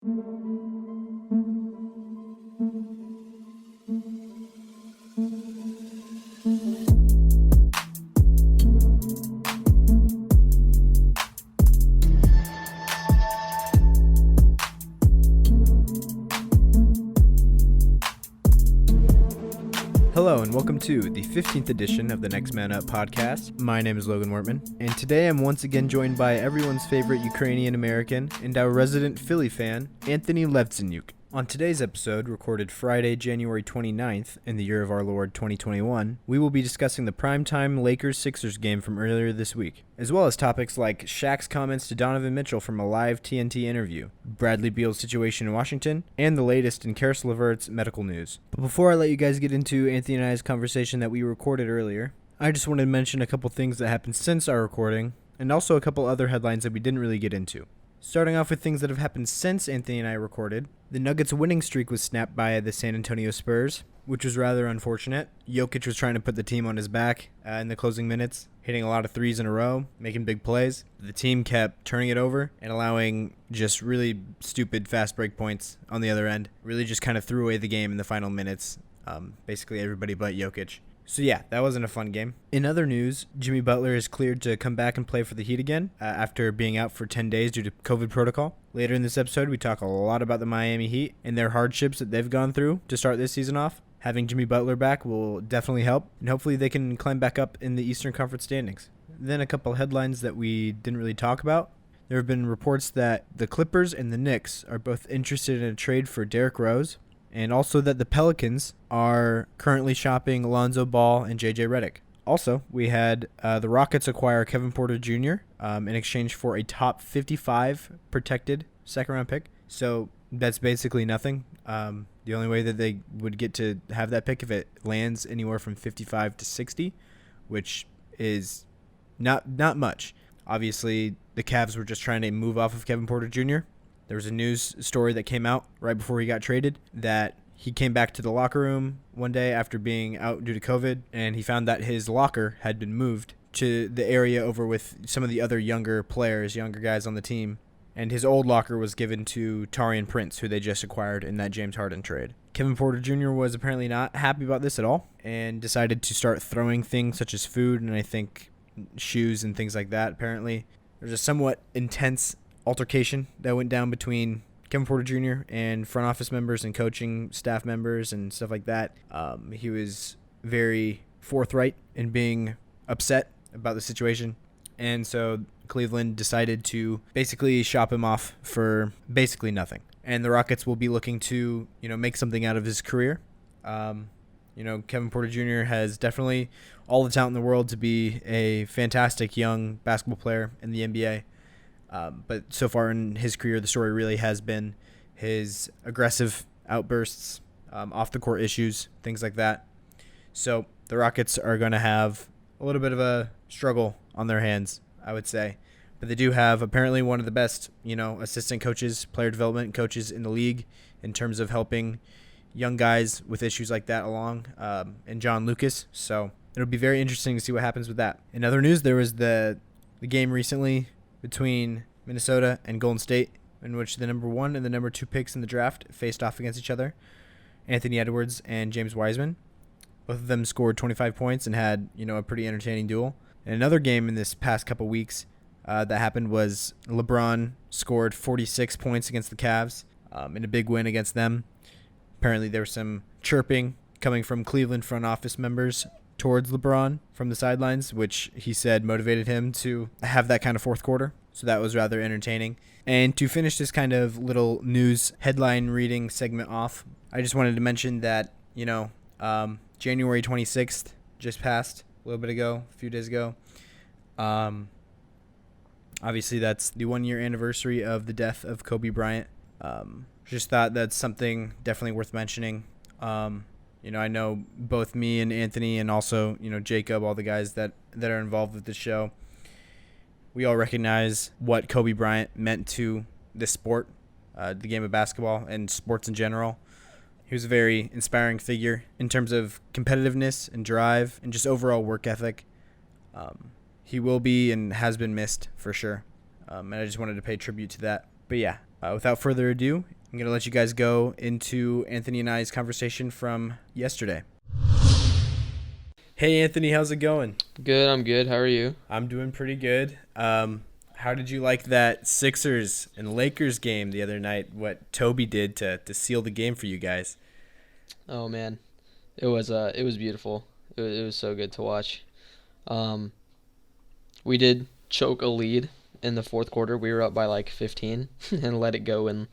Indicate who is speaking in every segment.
Speaker 1: Hello and welcome to the 15th edition of the Next Man Up podcast. My name is Logan Wortman, and today I'm once again joined by everyone's favorite Ukrainian American and our resident Philly fan, Anthony Levtsenyuk. On today's episode, recorded Friday, January 29th, in the year of our Lord 2021, we will be discussing the primetime Lakers-Sixers game from earlier this week, as well as topics like Shaq's comments to Donovan Mitchell from a live TNT interview, Bradley Beal's situation in Washington, and the latest in Karis LeVert's medical news. But before I let you guys get into Anthony and I's conversation that we recorded earlier, I just wanted to mention a couple things that happened since our recording, and also a couple other headlines that we didn't really get into. Starting off with things that have happened since Anthony and I recorded, the Nuggets' winning streak was snapped by the San Antonio Spurs, which was rather unfortunate. Jokic was trying to put the team on his back in the closing minutes, hitting a lot of threes in a row, making big plays. The team kept turning it over and allowing just really stupid fast break points on the other end. Really just kind of threw away the game in the final minutes, basically everybody but Jokic. So yeah, that wasn't a fun game. In other news, Jimmy Butler is cleared to come back and play for the Heat again after being out for 10 days due to COVID protocol. Later in this episode, we talk a lot about the Miami Heat and their hardships that they've gone through to start this season off. Having Jimmy Butler back will definitely help, and hopefully they can climb back up in the Eastern Conference standings. Then a couple headlines that we didn't really talk about. There have been reports that the Clippers and the Knicks are both interested in a trade for Derrick Rose, and also that the Pelicans are currently shopping Lonzo Ball and J.J. Redick. Also, we had the Rockets acquire Kevin Porter Jr. In exchange for a top 55 protected second-round pick. So that's basically nothing. The only way that they would get to have that pick if it lands anywhere from 55 to 60, which is not much. Obviously, the Cavs were just trying to move off of Kevin Porter Jr. There was a news story that came out right before he got traded that he came back to the locker room one day after being out due to COVID, and he found that his locker had been moved to the area over with some of the other younger guys on the team, and his old locker was given to Taurean Prince, who they just acquired in that James Harden trade. Kevin Porter Jr. was apparently not happy about this at all and decided to start throwing things such as food and I think shoes and things like that. Apparently, there's a somewhat intense altercation that went down between Kevin Porter Jr. and front office members and coaching staff members and stuff like that. He was very forthright in being upset about the situation, and so Cleveland decided to basically shop him off for basically nothing. And the Rockets will be looking to, make something out of his career. Kevin Porter Jr. has definitely all the talent in the world to be a fantastic young basketball player in the NBA. But so far in his career, the story really has been his aggressive outbursts, off-the-court issues, things like that. So the Rockets are going to have a little bit of a struggle on their hands, I would say. But they do have apparently one of the best, assistant coaches, player development coaches in the league in terms of helping young guys with issues like that along, and John Lucas. So it'll be very interesting to see what happens with that. In other news, there was the game recently between Minnesota and Golden State, in which the number 1 and the number 2 picks in the draft faced off against each other, Anthony Edwards and James Wiseman. Both of them scored 25 points and had, a pretty entertaining duel. And another game in this past couple weeks that happened was LeBron scored 46 points against the Cavs in a big win against them. Apparently there was some chirping coming from Cleveland front office members towards LeBron from the sidelines, which he said motivated him to have that kind of fourth quarter. So that was rather entertaining. And to finish this kind of little news headline reading segment off, I just wanted to mention that, January 26th just passed a little bit ago, a few days ago. Obviously, that's the 1-year anniversary of the death of Kobe Bryant. Just thought that's something definitely worth mentioning. I know both me and Anthony and also, Jacob, all the guys that are involved with the show, we all recognize what Kobe Bryant meant to this sport, the game of basketball and sports in general. He was a very inspiring figure in terms of competitiveness and drive and just overall work ethic. He will be and has been missed for sure. And I just wanted to pay tribute to that. But yeah, Without further ado, I'm going to let you guys go into Anthony and I's conversation from yesterday. Hey, Anthony, how's it going?
Speaker 2: Good, I'm good. How are you?
Speaker 1: I'm doing pretty good. How did you like that Sixers and Lakers game the other night? What Toby did to seal the game for you guys?
Speaker 2: Oh man, it was beautiful. It was so good to watch. Um, we did choke a lead in the fourth quarter. We were up by like 15 and let it go in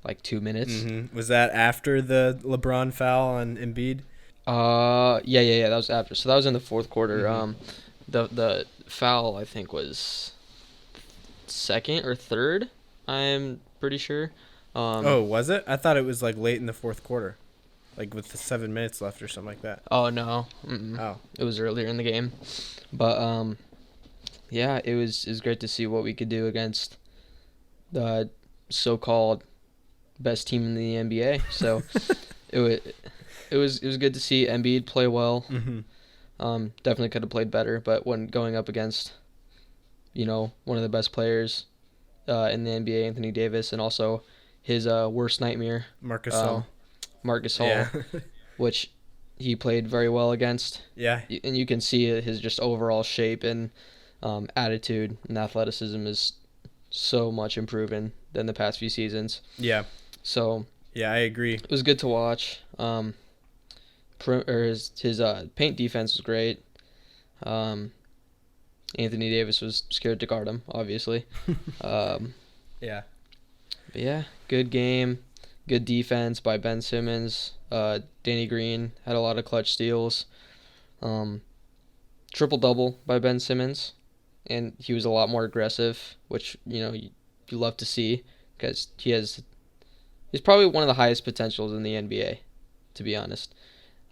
Speaker 2: like 2 minutes.
Speaker 1: Was that after the LeBron foul on Embiid?
Speaker 2: Yeah. That was after. So that was in the fourth quarter.
Speaker 1: Mm-hmm.
Speaker 2: The foul I think was second or third. I'm pretty sure.
Speaker 1: Was it? I thought it was like late in the fourth quarter, like with the 7 minutes left or something like that.
Speaker 2: Oh no.
Speaker 1: Oh,
Speaker 2: It was earlier in the game, but yeah, it was great to see what we could do against the so-called best team in the NBA. So it was it was good to see Embiid play well.
Speaker 1: mm-hmm.
Speaker 2: Definitely could have played better, but when going up against one of the best players in the NBA, Anthony Davis, and also his worst nightmare,
Speaker 1: Marcus
Speaker 2: um,
Speaker 1: Hall.
Speaker 2: Marcus Hall,
Speaker 1: Yeah,
Speaker 2: which he played very well against.
Speaker 1: yeah,
Speaker 2: And you can see his just overall shape and attitude and athleticism is so much improving than the past few seasons.
Speaker 1: yeah,
Speaker 2: So
Speaker 1: yeah. I agree.
Speaker 2: it was good to watch. His paint defense was great. Anthony Davis was scared to guard him, obviously. Um,
Speaker 1: Yeah.
Speaker 2: but yeah, good game, good defense by Ben Simmons. Danny Green had a lot of clutch steals. Triple double by Ben Simmons, and he was a lot more aggressive, which you love to see because he's probably one of the highest potentials in the NBA, to be honest.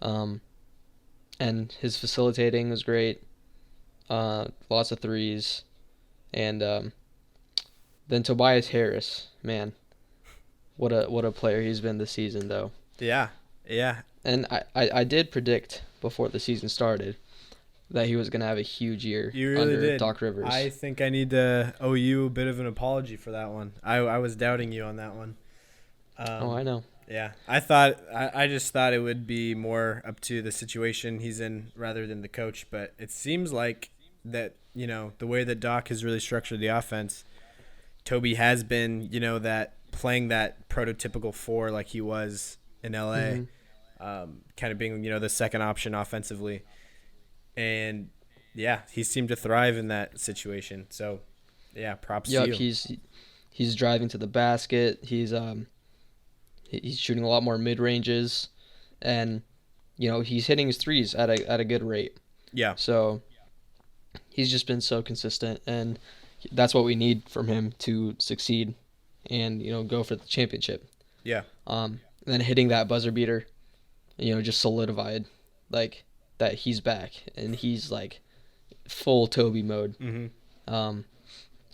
Speaker 2: And his facilitating was great. Lots of threes, and then Tobias Harris, man, what a player he's been this season though.
Speaker 1: Yeah, yeah.
Speaker 2: And I did predict before the season started that he was going to have a huge year
Speaker 1: You really
Speaker 2: under
Speaker 1: did.
Speaker 2: Doc Rivers.
Speaker 1: I think I need to owe you a bit of an apology for that one. I was doubting you on that one.
Speaker 2: I know.
Speaker 1: Yeah, I just thought it would be more up to the situation he's in rather than the coach. But it seems like that the way that Doc has really structured the offense, Toby has been that playing that prototypical four like he was in LA, kind of being the second option offensively, and yeah, he seemed to thrive in that situation. So yeah, props to
Speaker 2: Yep,
Speaker 1: you.
Speaker 2: he's driving to the basket. He's shooting a lot more mid ranges, and he's hitting his threes at a good rate.
Speaker 1: Yeah,
Speaker 2: So he's just been so consistent, and that's what we need from him to succeed and go for the championship.
Speaker 1: yeah,
Speaker 2: And then hitting that buzzer beater, just solidified like that he's back and he's like full Toby mode.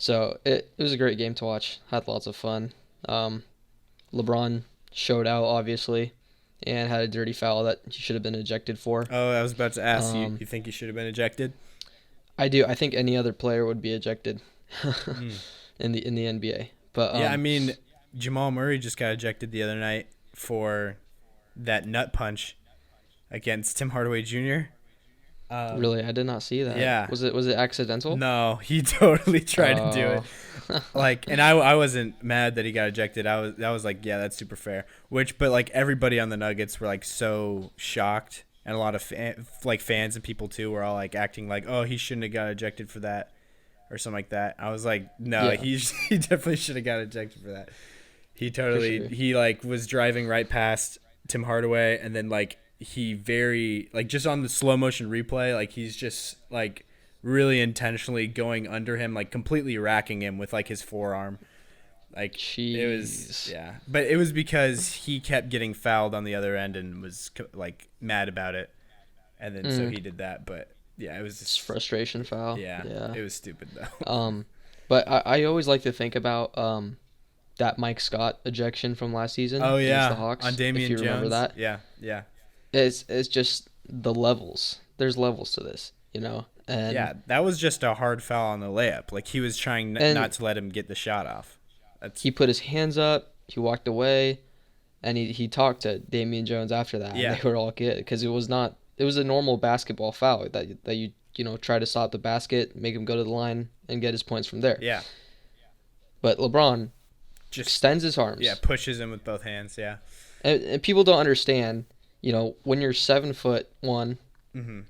Speaker 2: So it was a great game to watch. Had lots of fun. LeBron showed out obviously, and had a dirty foul that he should have been ejected for.
Speaker 1: Oh, I was about to ask you.
Speaker 2: Um,
Speaker 1: You think he should have been ejected?
Speaker 2: I do. I think any other player would be ejected in the NBA. But
Speaker 1: Yeah, I mean, Jamal Murray just got ejected the other night for that nut punch against Tim Hardaway Jr.
Speaker 2: really, I did not see that.
Speaker 1: Yeah.
Speaker 2: Was it accidental?
Speaker 1: No, he totally tried to do it.
Speaker 2: Oh.
Speaker 1: And I wasn't mad that he got ejected. I was like, yeah, that's super fair. But like everybody on the Nuggets were like so shocked, and a lot of fans and people too were all like acting like, oh, he shouldn't have got ejected for that or something like that. I was like, no,
Speaker 2: Yeah.
Speaker 1: he definitely should have got ejected for that. He totally
Speaker 2: sure.
Speaker 1: he like was driving right past Tim Hardaway, and then like he very like just on the slow motion replay, like he's just like really intentionally going under him, like completely racking him with like his forearm. Like it was,
Speaker 2: Jeez.
Speaker 1: yeah, but it was because he kept getting fouled on the other end and was like mad about it, and then so he did that. But yeah, it was
Speaker 2: It's
Speaker 1: just
Speaker 2: frustration foul.
Speaker 1: yeah,
Speaker 2: Yeah.
Speaker 1: it was stupid though.
Speaker 2: But I always like to think about that Mike Scott ejection from last season
Speaker 1: Oh
Speaker 2: against
Speaker 1: yeah,
Speaker 2: the Hawks.
Speaker 1: on Damian
Speaker 2: if you remember
Speaker 1: Jones.
Speaker 2: that.
Speaker 1: Yeah, yeah,
Speaker 2: It's just the levels. There's levels to this, And
Speaker 1: yeah. That was just a hard foul on the layup. Like he was trying
Speaker 2: And-
Speaker 1: not to let him get the shot off. That's
Speaker 2: He put his hands up, he walked away, and he talked to Damian Jones after that.
Speaker 1: Yeah.
Speaker 2: And they were all good because it was a normal basketball foul that you know try to stop the basket, make him go to the line and get his points from there.
Speaker 1: yeah.
Speaker 2: But LeBron
Speaker 1: Just
Speaker 2: extends his arms.
Speaker 1: yeah, pushes him with both hands. Yeah.
Speaker 2: And people don't understand, you know, when you're 7'1",
Speaker 1: Mm-hmm.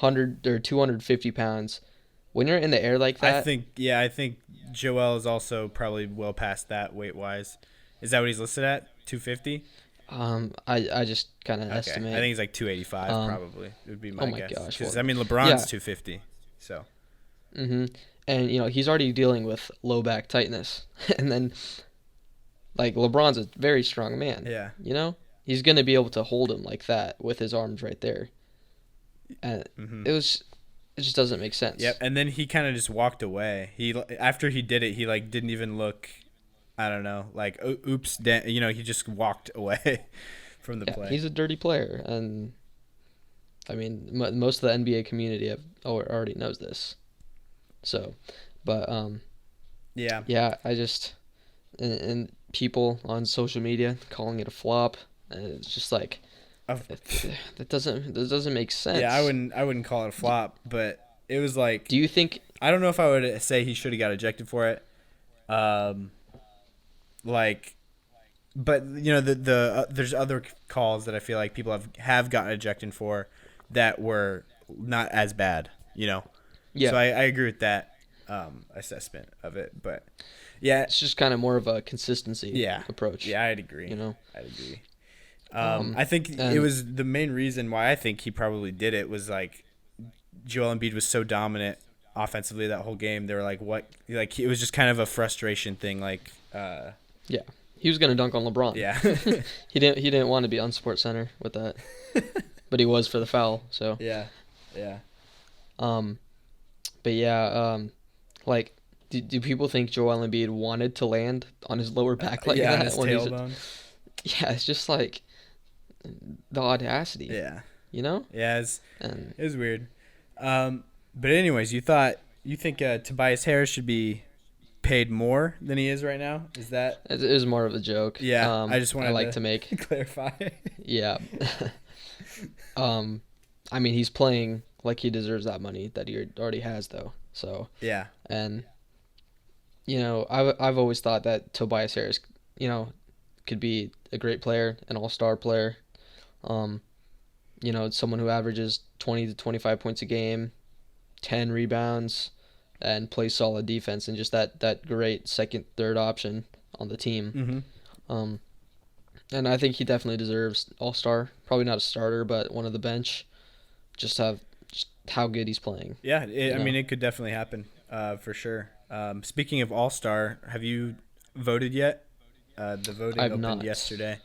Speaker 2: 100 or 250 pounds, when you're in the air like that.
Speaker 1: I think Joel is also probably well past that weight wise. Is that what he's listed at? 250?
Speaker 2: I just kind of
Speaker 1: Okay.
Speaker 2: estimate.
Speaker 1: I think he's like 285 probably. It would be my
Speaker 2: oh my
Speaker 1: guess.
Speaker 2: gosh,
Speaker 1: Because
Speaker 2: well,
Speaker 1: LeBron's
Speaker 2: yeah.
Speaker 1: 250. So.
Speaker 2: And you know he's already dealing with low back tightness, and then like LeBron's a very strong man.
Speaker 1: Yeah.
Speaker 2: You know he's gonna be able to hold him like that with his arms right there, and it just doesn't make sense.
Speaker 1: Yep. And then he kind of just walked away. After he did it, he like didn't even look. I don't know, like oops, he just walked away from the play.
Speaker 2: He's a dirty player, and I mean most of the NBA community already knows this. So, but yeah, I just and people on social media calling it a flop, and it's just like that doesn't make sense.
Speaker 1: Yeah, I wouldn't call it a flop, but it was like.
Speaker 2: Do you think?
Speaker 1: I don't know if I would say he should have got ejected for it. But you know the there's other calls that I feel like people have gotten ejected for that were not as bad. You know.
Speaker 2: Yeah.
Speaker 1: So I agree with that assessment of it, but yeah,
Speaker 2: it's just kind of more of a consistency approach.
Speaker 1: Yeah, I'd agree.
Speaker 2: You know,
Speaker 1: I'd agree. I think it was the main reason why I think he probably did it was like Joel Embiid was so dominant offensively that whole game. They were like, what? Like it was just kind of a frustration thing. Like,
Speaker 2: yeah, he was gonna dunk on LeBron.
Speaker 1: Yeah,
Speaker 2: he didn't want to be on SportsCenter with that, but he was for the foul. So
Speaker 1: yeah.
Speaker 2: But yeah, like, do people think Joel Embiid wanted to land on his lower back like that?
Speaker 1: His tailbone.
Speaker 2: Yeah, it's just like the audacity.
Speaker 1: Yeah.
Speaker 2: You know?
Speaker 1: Yeah, it was weird. But anyways, you think Tobias Harris should be paid more than he is right now? Is that?
Speaker 2: It was more of a joke.
Speaker 1: Yeah, I just wanted
Speaker 2: to make
Speaker 1: clarify.
Speaker 2: Yeah. I mean, he's playing like he deserves that money that he already has, though. So
Speaker 1: yeah,
Speaker 2: and you know, I've always thought that Tobias Harris, you know, could be a great player, an all-star player. You know, someone who averages 20 to 25 points a game, 10 rebounds, and plays solid defense, and just that great second, third option on the team.
Speaker 1: Mm-hmm.
Speaker 2: And I think he definitely deserves all-star. Probably not a starter, but one of the bench. Just how good he's playing.
Speaker 1: Yeah, I mean, it could definitely happen for sure. Speaking of all-star, have you voted yet? The voting opened yesterday.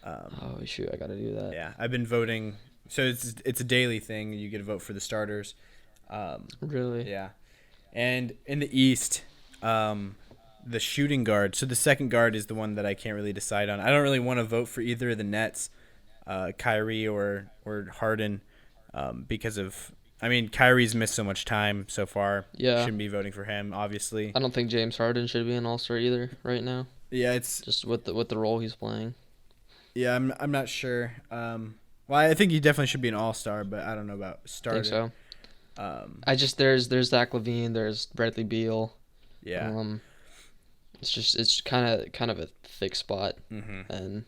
Speaker 2: Oh shoot, I gotta do that.
Speaker 1: Yeah, I've been voting. So it's a daily thing. You get to vote for the starters.
Speaker 2: Really?
Speaker 1: Yeah, and in the East, the shooting guard. So the second guard is the one that I can't really decide on. I don't really want to vote for either of the Nets, Kyrie or Harden, because of. I mean, Kyrie's missed so much time so far.
Speaker 2: Yeah,
Speaker 1: shouldn't be voting for him, obviously.
Speaker 2: I don't think James Harden should be an all-star either right now.
Speaker 1: Yeah, it's
Speaker 2: just with the role he's playing.
Speaker 1: Yeah, I'm not sure. Well, I think he definitely should be an all-star, but I don't know about starting.
Speaker 2: I think so. There's Zach LaVine, there's Bradley Beal.
Speaker 1: Yeah.
Speaker 2: It's kind of a thick spot, and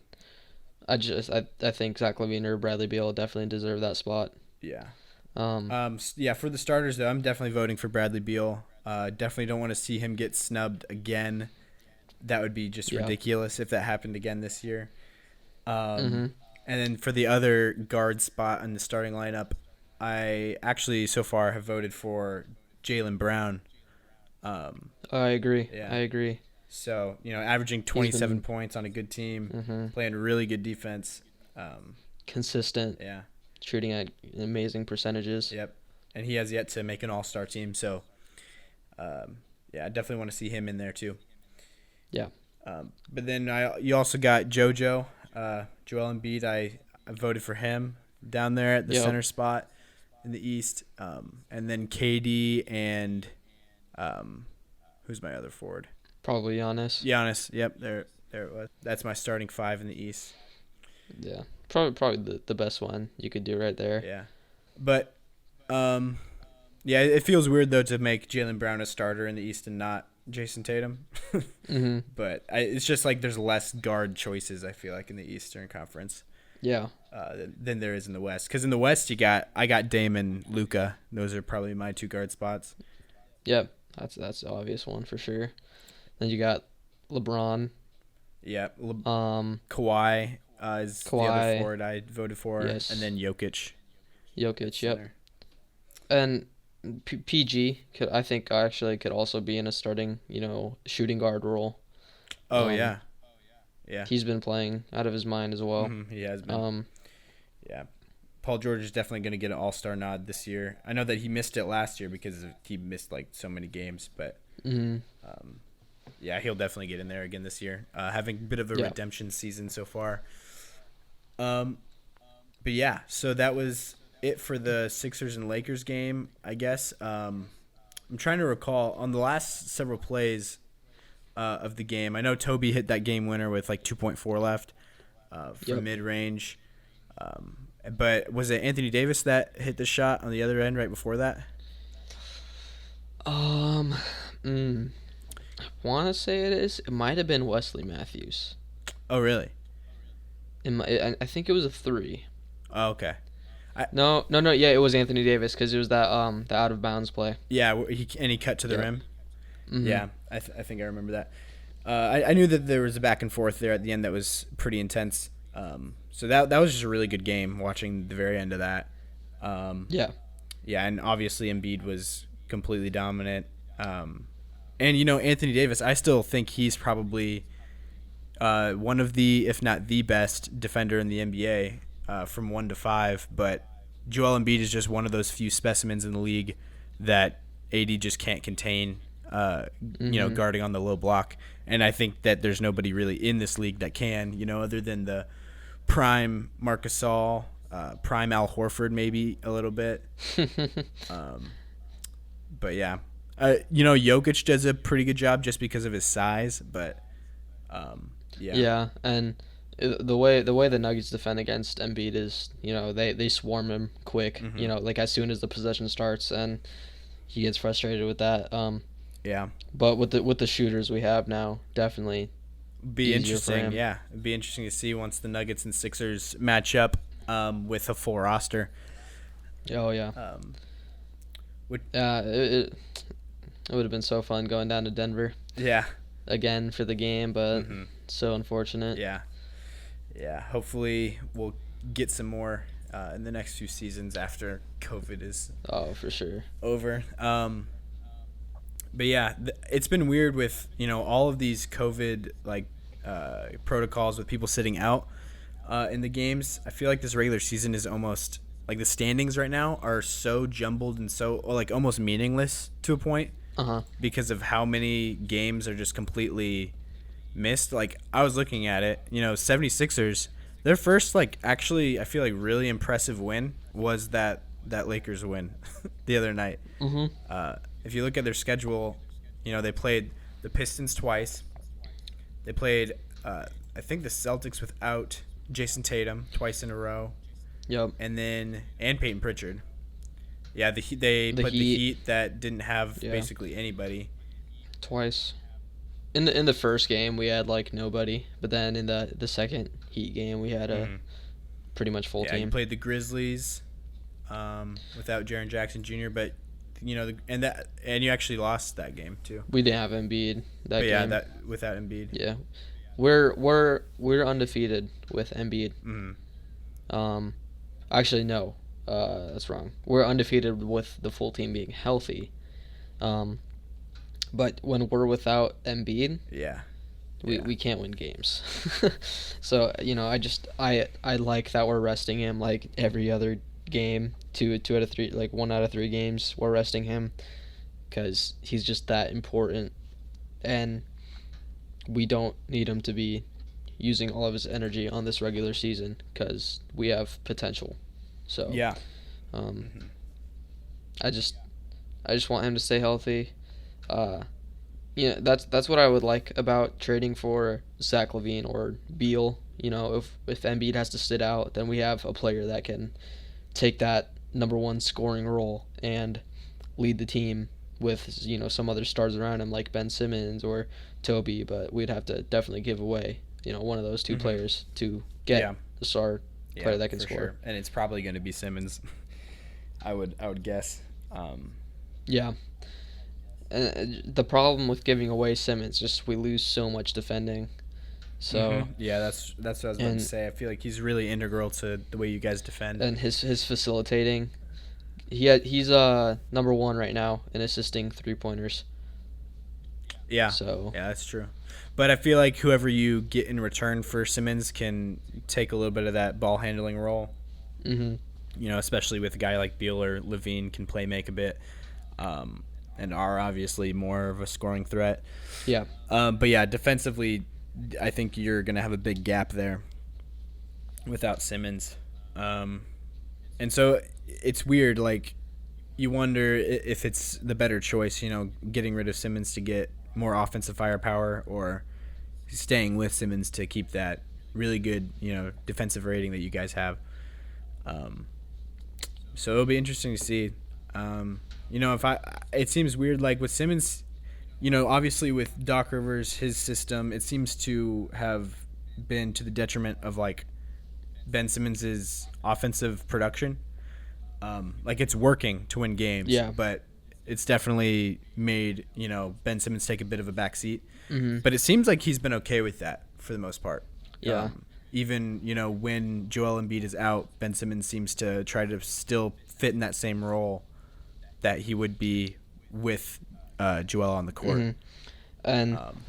Speaker 2: I think Zach LaVine or Bradley Beal definitely deserve that spot.
Speaker 1: Yeah. Yeah, for the starters though, I'm definitely voting for Bradley Beal. Definitely don't want to see him get snubbed again. That would be just ridiculous if that happened again this year. And then for the other guard spot in the starting lineup, I actually so far have voted for Jaylen Brown.
Speaker 2: I agree.
Speaker 1: Yeah.
Speaker 2: I agree.
Speaker 1: So, averaging 27 points on a good team, playing really good defense.
Speaker 2: Consistent.
Speaker 1: Yeah.
Speaker 2: Shooting at amazing percentages.
Speaker 1: Yep. And he has yet to make an all-star team, so I definitely want to see him in there too.
Speaker 2: Yeah.
Speaker 1: But then you also got Joel Embiid. I voted for him down there at the center spot in the East. And then KD and who's my other forward?
Speaker 2: Probably Giannis.
Speaker 1: Giannis. Yep, there it was. That's my starting five in the East.
Speaker 2: Yeah, probably the best one you could do right there.
Speaker 1: Yeah, but yeah, it feels weird though to make Jaylen Brown a starter in the East and not Jason Tatum.
Speaker 2: Mm-hmm.
Speaker 1: But it's just like there's less guard choices, I feel like, in the Eastern Conference.
Speaker 2: Yeah.
Speaker 1: Than there is in the West. Because in the West, I got Dame and Luka. Those are probably my two guard spots.
Speaker 2: Yep. That's the obvious one for sure. Then you got LeBron.
Speaker 1: Yeah. Kawhi is the other forward I voted for.
Speaker 2: Yes.
Speaker 1: And then Jokic.
Speaker 2: Yep. And PG I think actually could also be in a starting, shooting guard role.
Speaker 1: Oh, yeah. Yeah.
Speaker 2: He's been playing out of his mind as well.
Speaker 1: Mm-hmm. He has been. Yeah. Paul George is definitely going to get an all-star nod this year. I know that he missed it last year because he missed like so many games, but yeah, he'll definitely get in there again this year. Having a bit of a redemption season so far. But yeah, so that was it for the Sixers and Lakers game, I guess. I'm trying to recall on the last several plays of the game. I know Toby hit that game winner with like 2.4 left from mid-range. But was it Anthony Davis that hit the shot on the other end right before that?
Speaker 2: I want to say it is. It might have been Wesley Matthews.
Speaker 1: Oh, really?
Speaker 2: I think it was a 3.
Speaker 1: Oh, okay.
Speaker 2: No. Yeah, it was Anthony Davis because it was that the out of bounds play.
Speaker 1: Yeah, he cut to the rim.
Speaker 2: Mm-hmm.
Speaker 1: Yeah, I think I remember that. I knew that there was a back and forth there at the end that was pretty intense. So that was just a really good game watching the very end of that. Yeah, and obviously Embiid was completely dominant. And Anthony Davis, I still think he's probably one of the, if not the best defender in the NBA from 1 to 5. But Joel Embiid is just one of those few specimens in the league that AD just can't contain. Guarding on the low block, and I think that there's nobody really in this league that can, other than the prime Marc Gasol, prime Al Horford, maybe a little bit. But yeah, Jokic does a pretty good job just because of his size, but yeah.
Speaker 2: Yeah, and the way the Nuggets defend against Embiid is, they swarm him quick.
Speaker 1: Mm-hmm.
Speaker 2: Like as soon as the possession starts, and he gets frustrated with that.
Speaker 1: Yeah.
Speaker 2: But with the shooters we have now, definitely
Speaker 1: be interesting. Yeah, it'd be interesting to see once the Nuggets and Sixers match up with a full roster.
Speaker 2: Oh yeah. It would have been so fun going down to Denver.
Speaker 1: Yeah.
Speaker 2: Again for the game, but so unfortunate.
Speaker 1: Yeah. Yeah. Hopefully we'll get some more in the next few seasons after COVID is
Speaker 2: for sure
Speaker 1: over. But yeah, it's been weird with all of these COVID protocols with people sitting out in the games. I feel like this regular season is almost like the standings right now are so jumbled and so almost meaningless to a point because of how many games are just completely missed. Like I was looking at it, 76ers, their first actually I feel like really impressive win was that Lakers win the other night. If you look at their schedule, they played the Pistons twice. They played, I think, the Celtics without Jason Tatum twice in a row.
Speaker 2: Yep.
Speaker 1: And Peyton Pritchard. Yeah, they put the Heat that didn't have basically anybody.
Speaker 2: Twice. In the first game we had nobody, but then in the second Heat game we had a pretty much full team.
Speaker 1: Yeah, you played the Grizzlies without Jaren Jackson Jr., but and you actually lost that game too.
Speaker 2: We didn't have Embiid that game.
Speaker 1: Yeah, that without Embiid.
Speaker 2: Yeah, we're undefeated with Embiid. Actually no, that's wrong. We're undefeated with the full team being healthy. But when we're without Embiid, we can't win games. So I like that we're resting him every other game. 2 out of 3, 1 out of 3 games we're resting him because he's just that important, and we don't need him to be using all of his energy on this regular season because we have potential. So I just want him to stay healthy. Yeah, that's what I would like about trading for Zach LaVine or Beal. If Embiid has to sit out, then we have a player that can take that number one scoring role and lead the team with some other stars around him like Ben Simmons or Toby. But we'd have to definitely give away one of those two
Speaker 1: Mm-hmm.
Speaker 2: players to
Speaker 1: Yeah.
Speaker 2: get the star
Speaker 1: Yeah,
Speaker 2: player that can
Speaker 1: for
Speaker 2: score.
Speaker 1: sure. And it's probably going to be Simmons. I would guess.
Speaker 2: Yeah. The problem with giving away Simmons just we lose so much defending. So
Speaker 1: Yeah, that's what I was about to say. I feel like he's really integral to the way you guys defend.
Speaker 2: and his facilitating. He's number one right now in assisting 3-pointers.
Speaker 1: Yeah,
Speaker 2: So
Speaker 1: yeah, that's true. But I feel like whoever you get in return for Simmons can take a little bit of that ball handling role.
Speaker 2: hmm
Speaker 1: Especially with a guy like Beal or Levine can play make a bit, and are obviously more of a scoring threat.
Speaker 2: yeah.
Speaker 1: But yeah, defensively, I think you're gonna have a big gap there without Simmons. And so it's weird. Like you wonder if it's the better choice, getting rid of Simmons to get more offensive firepower, or staying with Simmons to keep that really good, defensive rating that you guys have. So it'll be interesting to see. It seems weird, like with Simmons, obviously with Doc Rivers, his system, it seems to have been to the detriment of like Ben Simmons's offensive production. Like it's working to win games,
Speaker 2: Yeah.
Speaker 1: but it's definitely made Ben Simmons take a bit of a backseat.
Speaker 2: hmm
Speaker 1: But it seems like he's been okay with that for the most part.
Speaker 2: Yeah.
Speaker 1: Even when Joel Embiid is out, Ben Simmons seems to try to still fit in that same role that he would be with Joel on the court.
Speaker 2: And
Speaker 1: Um,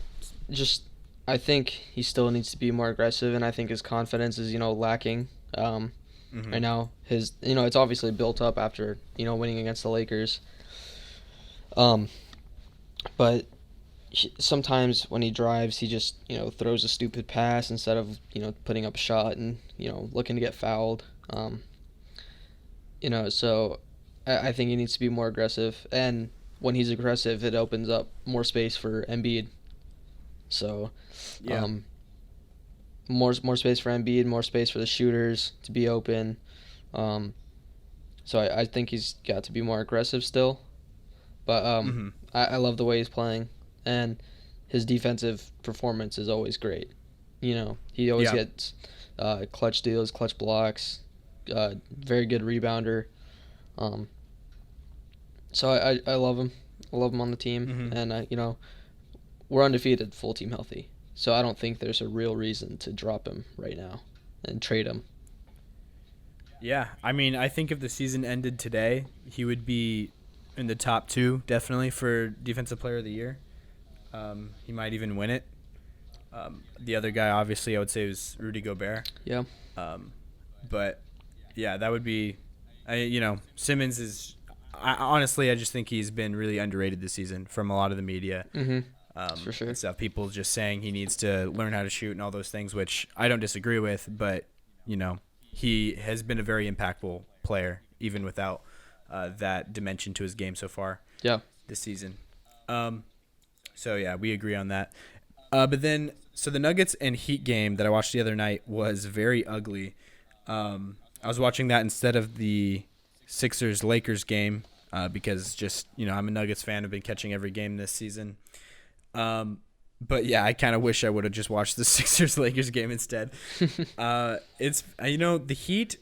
Speaker 2: just I think he still needs to be more aggressive, and I think his confidence is lacking. Right now, his it's obviously built up after winning against the Lakers. But sometimes when he drives, he just throws a stupid pass instead of putting up a shot and looking to get fouled. So I think he needs to be more aggressive, and when he's aggressive, it opens up more space for Embiid. So,
Speaker 1: yeah.
Speaker 2: more space for Embiid, more space for the shooters to be open. So I think he's got to be more aggressive still, but I love the way he's playing, and his defensive performance is always great. He always gets clutch steals, clutch blocks, very good rebounder. So I love him. I love him on the team, and we're undefeated, full team healthy. So I don't think there's a real reason to drop him right now and trade him.
Speaker 1: Yeah, I mean, I think if the season ended today, he would be in the top 2, definitely, for Defensive Player of the Year. He might even win it. The other guy, obviously, I would say was Rudy Gobert.
Speaker 2: Yeah.
Speaker 1: But, yeah, that would be Simmons is honestly, I just think he's been really underrated this season from a lot of the media.
Speaker 2: For sure.
Speaker 1: Stuff, people just saying he needs to learn how to shoot and all those things, which I don't disagree with, but, he has been a very impactful player, even without that dimension to his game so far this season. So, yeah, we agree on that. But then, so the Nuggets and Heat game that I watched the other night was very ugly. I was watching that instead of the Sixers-Lakers game because just, I'm a Nuggets fan. I've been catching every game this season. But yeah, I kind of wish I would have just watched the Sixers-Lakers game instead. It's the Heat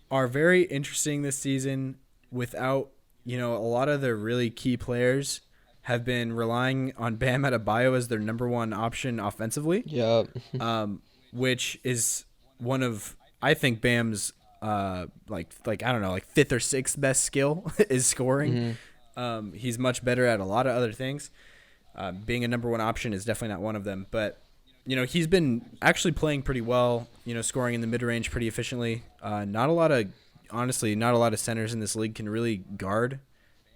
Speaker 1: are very interesting this season without, a lot of their really key players have been relying on Bam Adebayo as their number one option offensively.
Speaker 2: Yeah.
Speaker 1: Which is one of, I think, Bam's I don't know, like 5th or 6th best skill is scoring. He's much better at a lot of other things. Being a number one option is definitely not one of them. But, he's been actually playing pretty well, scoring in the mid-range pretty efficiently. Not a lot of centers in this league can really guard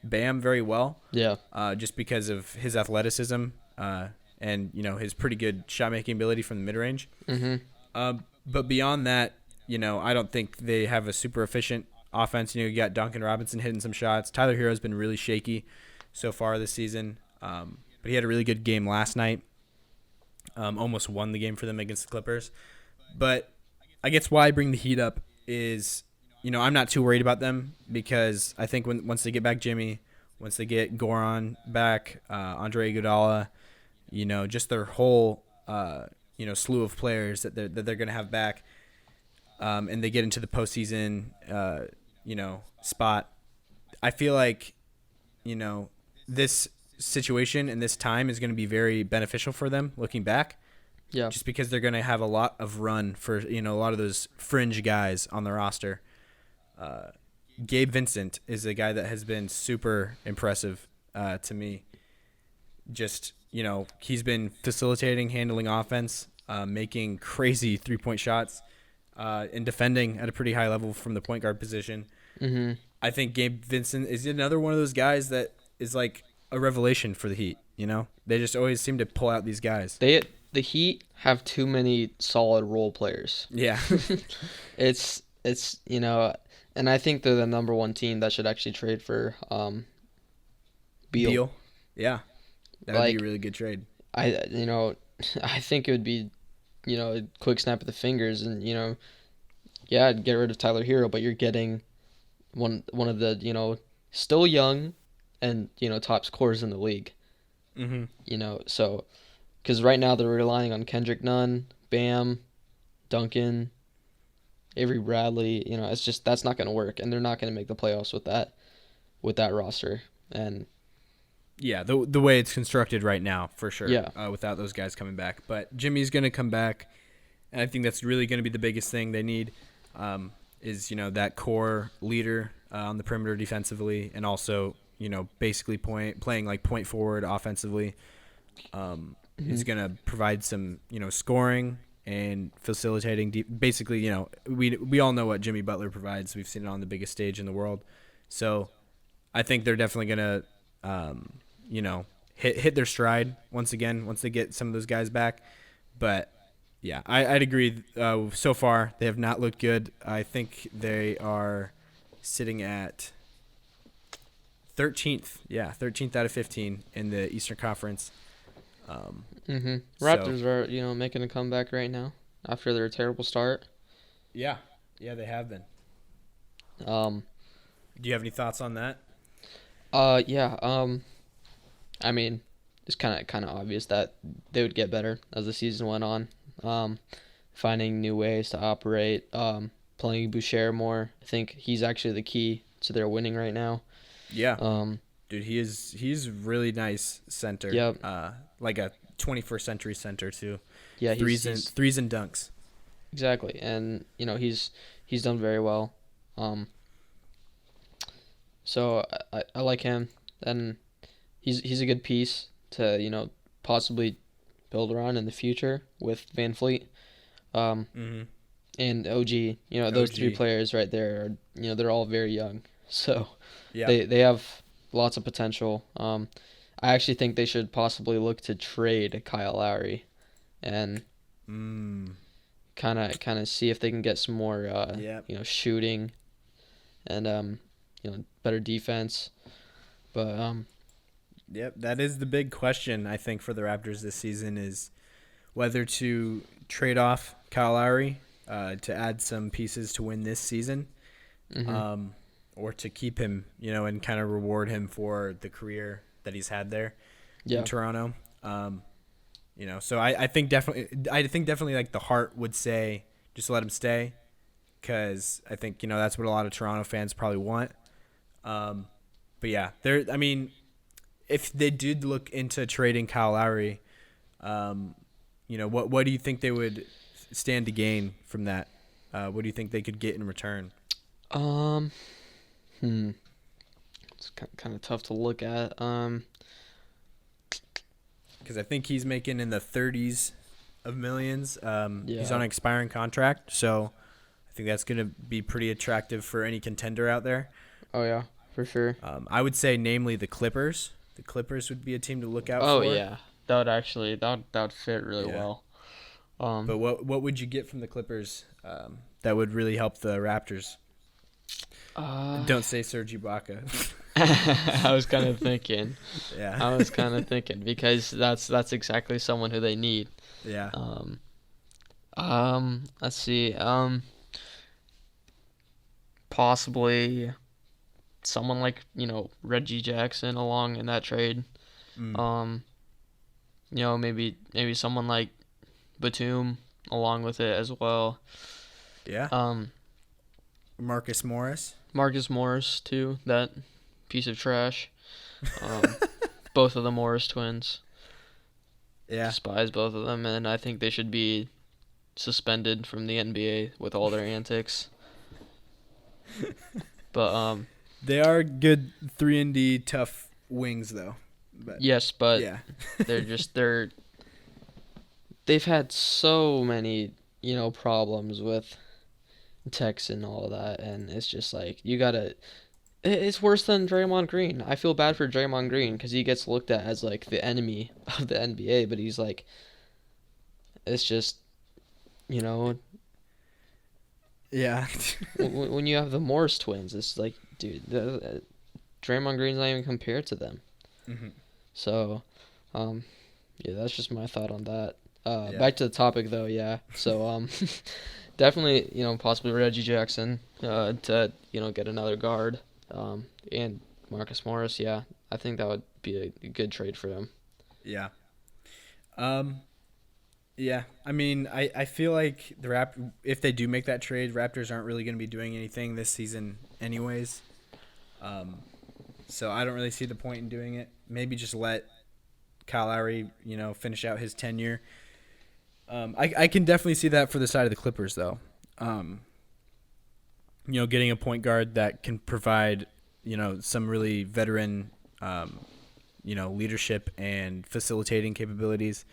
Speaker 1: Bam very well.
Speaker 2: Yeah.
Speaker 1: Just because of his athleticism and, his pretty good shot-making ability from the mid-range. But beyond that, I don't think they have a super efficient offense. You got Duncan Robinson hitting some shots. Tyler Hero's been really shaky so far this season. but he had a really good game last night. Almost won the game for them against the Clippers. But I guess why I bring the Heat up is, I'm not too worried about them because I think once they get back Jimmy, once they get Goran back, Andre Iguodala, just their whole slew of players that they're going to have back, and they get into the postseason, spot. I feel like, this situation and this time is going to be very beneficial for them looking back.
Speaker 2: Yeah.
Speaker 1: Just because they're going to have a lot of run for, a lot of those fringe guys on the roster. Gabe Vincent is a guy that has been super impressive to me. Just, he's been facilitating, handling offense, making crazy three-point shots, and defending at a pretty high level from the point guard position.
Speaker 2: Mm-hmm.
Speaker 1: I think Gabe Vincent is another one of those guys that is like a revelation for the Heat. They just always seem to pull out these guys.
Speaker 2: The Heat have too many solid role players.
Speaker 1: Yeah.
Speaker 2: it's and I think they're the number one team that should actually trade for Beal.
Speaker 1: Yeah. That would be a really good trade.
Speaker 2: I think it would be, a quick snap of the fingers and, I'd get rid of Tyler Hero, but you're getting one of the, still young and, top scorers in the league.
Speaker 1: Mm-hmm.
Speaker 2: So because right now they're relying on Kendrick Nunn, Bam, Duncan, Avery Bradley. It's just that's not going to work, and they're not going to make the playoffs with that roster. And
Speaker 1: yeah, the way it's constructed right now, for sure.
Speaker 2: Yeah.
Speaker 1: Without those guys coming back, but Jimmy's going to come back, and I think that's really going to be the biggest thing they need. Is that core leader on the perimeter defensively, and also basically playing like point forward offensively. Is going to provide some, scoring and facilitating. Basically, we all know what Jimmy Butler provides. We've seen it on the biggest stage in the world. So I think they're definitely going to, hit their stride once again once they get some of those guys back. But, yeah, I'd agree. So far, they have not looked good. I think they are sitting at 13th. Yeah, 13th out of 15 in the Eastern Conference.
Speaker 2: Raptors are, making a comeback right now after their terrible start.
Speaker 1: Yeah, they have been.
Speaker 2: Do
Speaker 1: you have any thoughts on that?
Speaker 2: Yeah. I mean, it's kind of obvious that they would get better as the season went on. Finding new ways to operate, playing Boucher more. I think he's actually the key to their winning right now.
Speaker 1: Yeah. Dude, he's really nice center.
Speaker 2: Yep.
Speaker 1: Like a 21st century center too.
Speaker 2: Yeah,
Speaker 1: threes and dunks.
Speaker 2: Exactly, and he's done very well. So I like him, and he's a good piece to possibly build around in the future with Van Fleet, and OG. Those three players right there are they're all very young, so
Speaker 1: yeah.
Speaker 2: they have lots of potential. I actually think they should possibly look to trade Kyle Lowry, and kind of see if they can get some more shooting, and better defense. But
Speaker 1: yep, that is the big question I think for the Raptors this season is whether to trade off Kyle Lowry to add some pieces to win this season. Or to keep him, and kind of reward him for the career that he's had there in Toronto. So I think definitely like the heart would say just let him stay, because I think that's what a lot of Toronto fans probably want. But yeah, if they did look into trading Kyle Lowry, what do you think they would stand to gain from that? What do you think they could get in return?
Speaker 2: It's kind of tough to look at.
Speaker 1: Because I think he's making in the 30s of millions. He's on an expiring contract, so I think that's going to be pretty attractive for any contender out there.
Speaker 2: Oh yeah, for sure.
Speaker 1: I would say, namely, the Clippers. The Clippers would be a team to look out for.
Speaker 2: Oh yeah, that would fit really well.
Speaker 1: But what would you get from the Clippers that would really help the Raptors? Don't say Serge Ibaka.
Speaker 2: I was kind of thinking.
Speaker 1: Yeah.
Speaker 2: I was kind of thinking because that's exactly someone who they need.
Speaker 1: Yeah.
Speaker 2: Let's see. Possibly someone like, Reggie Jackson along in that trade.
Speaker 1: Mm.
Speaker 2: Maybe someone like Batum along with it as well.
Speaker 1: Yeah.
Speaker 2: Um,
Speaker 1: Marcus Morris.
Speaker 2: Marcus Morris too, that piece of trash. Um, both of the Morris twins.
Speaker 1: Yeah.
Speaker 2: Despise both of them, and I think they should be suspended from the NBA with all their antics. But
Speaker 1: They are good 3-and-D tough wings though. But
Speaker 2: yes, but
Speaker 1: yeah.
Speaker 2: they've had so many, problems with text and all of that, and it's just like it's worse than Draymond Green. I feel bad for Draymond Green because he gets looked at as like the enemy of the NBA, but he's like, it's just,
Speaker 1: Yeah.
Speaker 2: when you have the Morris twins, it's like, dude, Draymond Green's not even compared to them.
Speaker 1: Mhm.
Speaker 2: So, yeah, that's just my thought on that.
Speaker 1: Yeah.
Speaker 2: Back to the topic though, yeah. So, definitely, possibly Reggie Jackson, to get another guard, and Marcus Morris. Yeah, I think that would be a good trade for him.
Speaker 1: Yeah. Yeah. I mean, I feel like if they do make that trade, Raptors aren't really going to be doing anything this season anyways. So I don't really see the point in doing it. Maybe just let Kyle Lowry, finish out his tenure. I can definitely see that for the side of the Clippers, though. Getting a point guard that can provide, some really veteran, leadership and facilitating capabilities,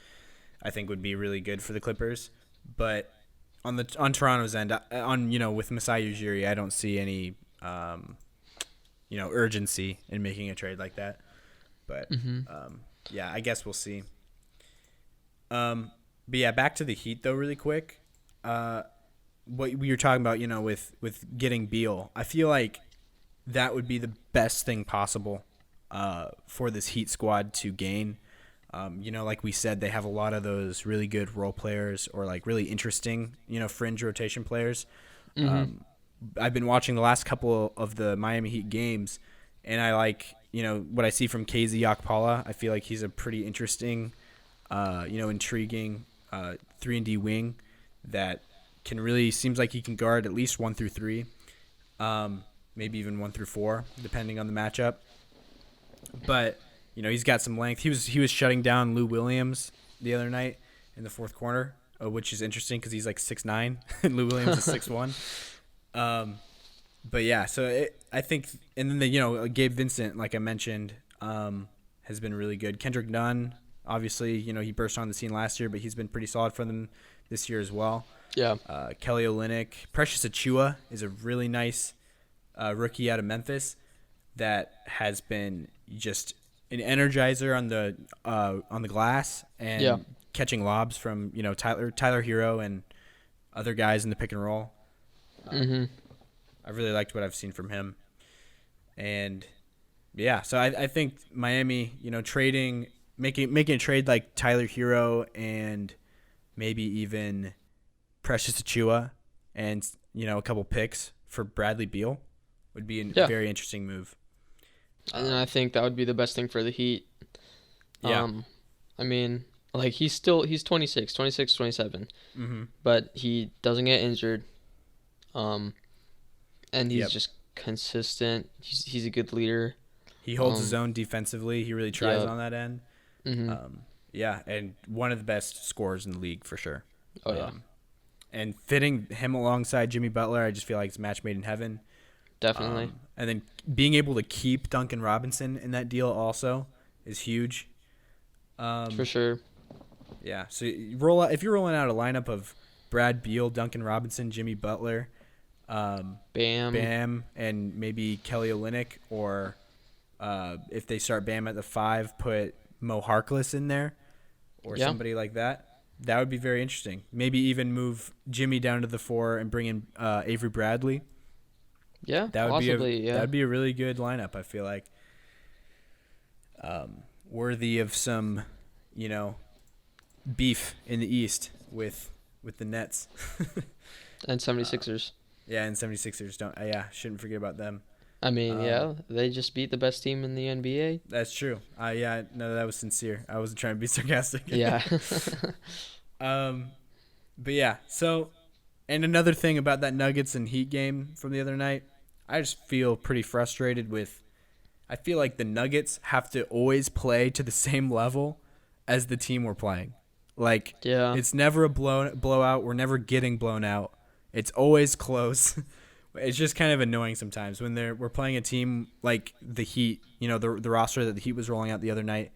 Speaker 1: I think would be really good for the Clippers. But on Toronto's end, with Masai Ujiri, I don't see any, urgency in making a trade like that. But yeah, I guess we'll see. But yeah, back to the Heat though, really quick. What we were talking about, with getting Beal, I feel like that would be the best thing possible for this Heat squad to gain. Like we said, they have a lot of those really good role players or like really interesting, fringe rotation players.
Speaker 2: Mm-hmm.
Speaker 1: I've been watching the last couple of the Miami Heat games, and I like, what I see from KZ Okpala. I feel like he's a pretty interesting, intriguing 3-and-D wing that can really seems like he can guard at least 1 through 3, maybe even 1 through 4, depending on the matchup. But he's got some length. He was shutting down Lou Williams the other night in the fourth quarter, which is interesting because he's like 6'9", and Lou Williams is 6'1". But yeah, so I think, and then Gabe Vincent, like I mentioned, has been really good. Kendrick Nunn, obviously, he burst on the scene last year, but he's been pretty solid for them this year as well.
Speaker 2: Yeah.
Speaker 1: Kelly Olynyk, Precious Achiuwa is a really nice rookie out of Memphis that has been just an energizer on the glass and catching lobs from Tyler Hero and other guys in the pick and roll. I really liked what I've seen from him, and yeah, so I think Miami, making a trade like Tyler Hero and maybe even Precious Achiuwa and a couple picks for Bradley Beal would be a very interesting move.
Speaker 2: And I think that would be the best thing for the Heat.
Speaker 1: Yeah.
Speaker 2: I mean, like he's 26, 27, but he doesn't get injured. And he's just consistent. He's a good leader.
Speaker 1: He holds his own defensively. He really tries on that end.
Speaker 2: Mm-hmm.
Speaker 1: And one of the best scorers in the league for sure.
Speaker 2: Oh yeah.
Speaker 1: And fitting him alongside Jimmy Butler, I just feel like it's a match made in heaven.
Speaker 2: Definitely.
Speaker 1: And then being able to keep Duncan Robinson in that deal also is huge.
Speaker 2: For sure.
Speaker 1: Yeah. So if you're rolling out a lineup of Brad Beal, Duncan Robinson, Jimmy Butler, Bam, and maybe Kelly Olynyk, or if they start Bam at the 5, put Mo Harkless in there, or somebody like that. That would be very interesting. Maybe even move Jimmy down to the 4 and bring in Avery Bradley.
Speaker 2: Yeah,
Speaker 1: that would
Speaker 2: possibly.
Speaker 1: that'd be a really good lineup. I feel like. worthy of some, you know, beef in the East with the Nets.
Speaker 2: And 76ers.
Speaker 1: Yeah, and 76ers don't. Yeah, shouldn't forget about them.
Speaker 2: I mean, they just beat the best team in the NBA.
Speaker 1: That's true. Yeah, no, that was sincere. I wasn't trying to be sarcastic.
Speaker 2: Yeah.
Speaker 1: But yeah, so, and another thing about that Nuggets and Heat game from the other night, I just feel pretty frustrated with, I feel like the Nuggets have to always play to the same level as the team we're playing. Like,
Speaker 2: Yeah.
Speaker 1: it's never a blowout. We're never getting blown out. It's always close. It's just kind of annoying sometimes when we're playing a team like the Heat, you know, the roster that the Heat was rolling out the other night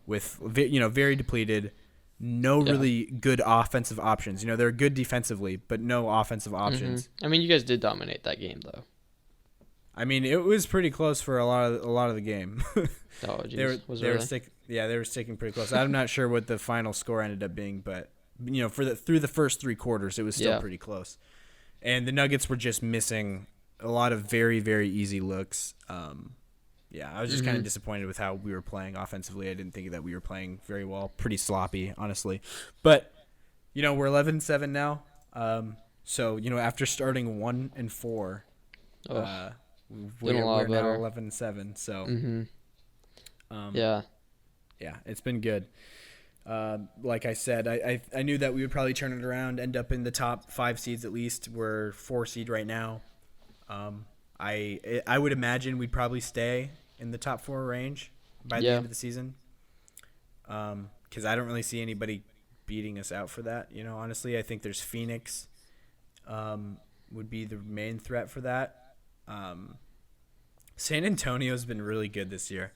Speaker 1: with, you know, very depleted, no really good offensive options. You know, they're good defensively, but no offensive options.
Speaker 2: I mean, you guys did dominate that game, though.
Speaker 1: I mean, it was pretty close for a lot of the game.
Speaker 2: Oh, jeez.
Speaker 1: They were sticking pretty close. I'm not sure what the final score ended up being, but you know, through the first 3 quarters, it was still pretty close. And the Nuggets were just missing a lot of very, very easy looks. I was just kind of disappointed with how we were playing offensively. I didn't think that we were playing very well. Pretty sloppy, honestly. But, you know, we're 11-7 now. So, you know, after starting 1-4, we're now 11-7. So, yeah, it's been good. Like I said, I knew that we would probably turn it around, end up in the top 5 seeds at least. We're 4 seed right now. I would imagine we'd probably stay in the top 4 range by the end of the season. Because I don't really see anybody beating us out for that. You know, honestly, I think there's Phoenix would be the main threat for that. San Antonio's been really good this year.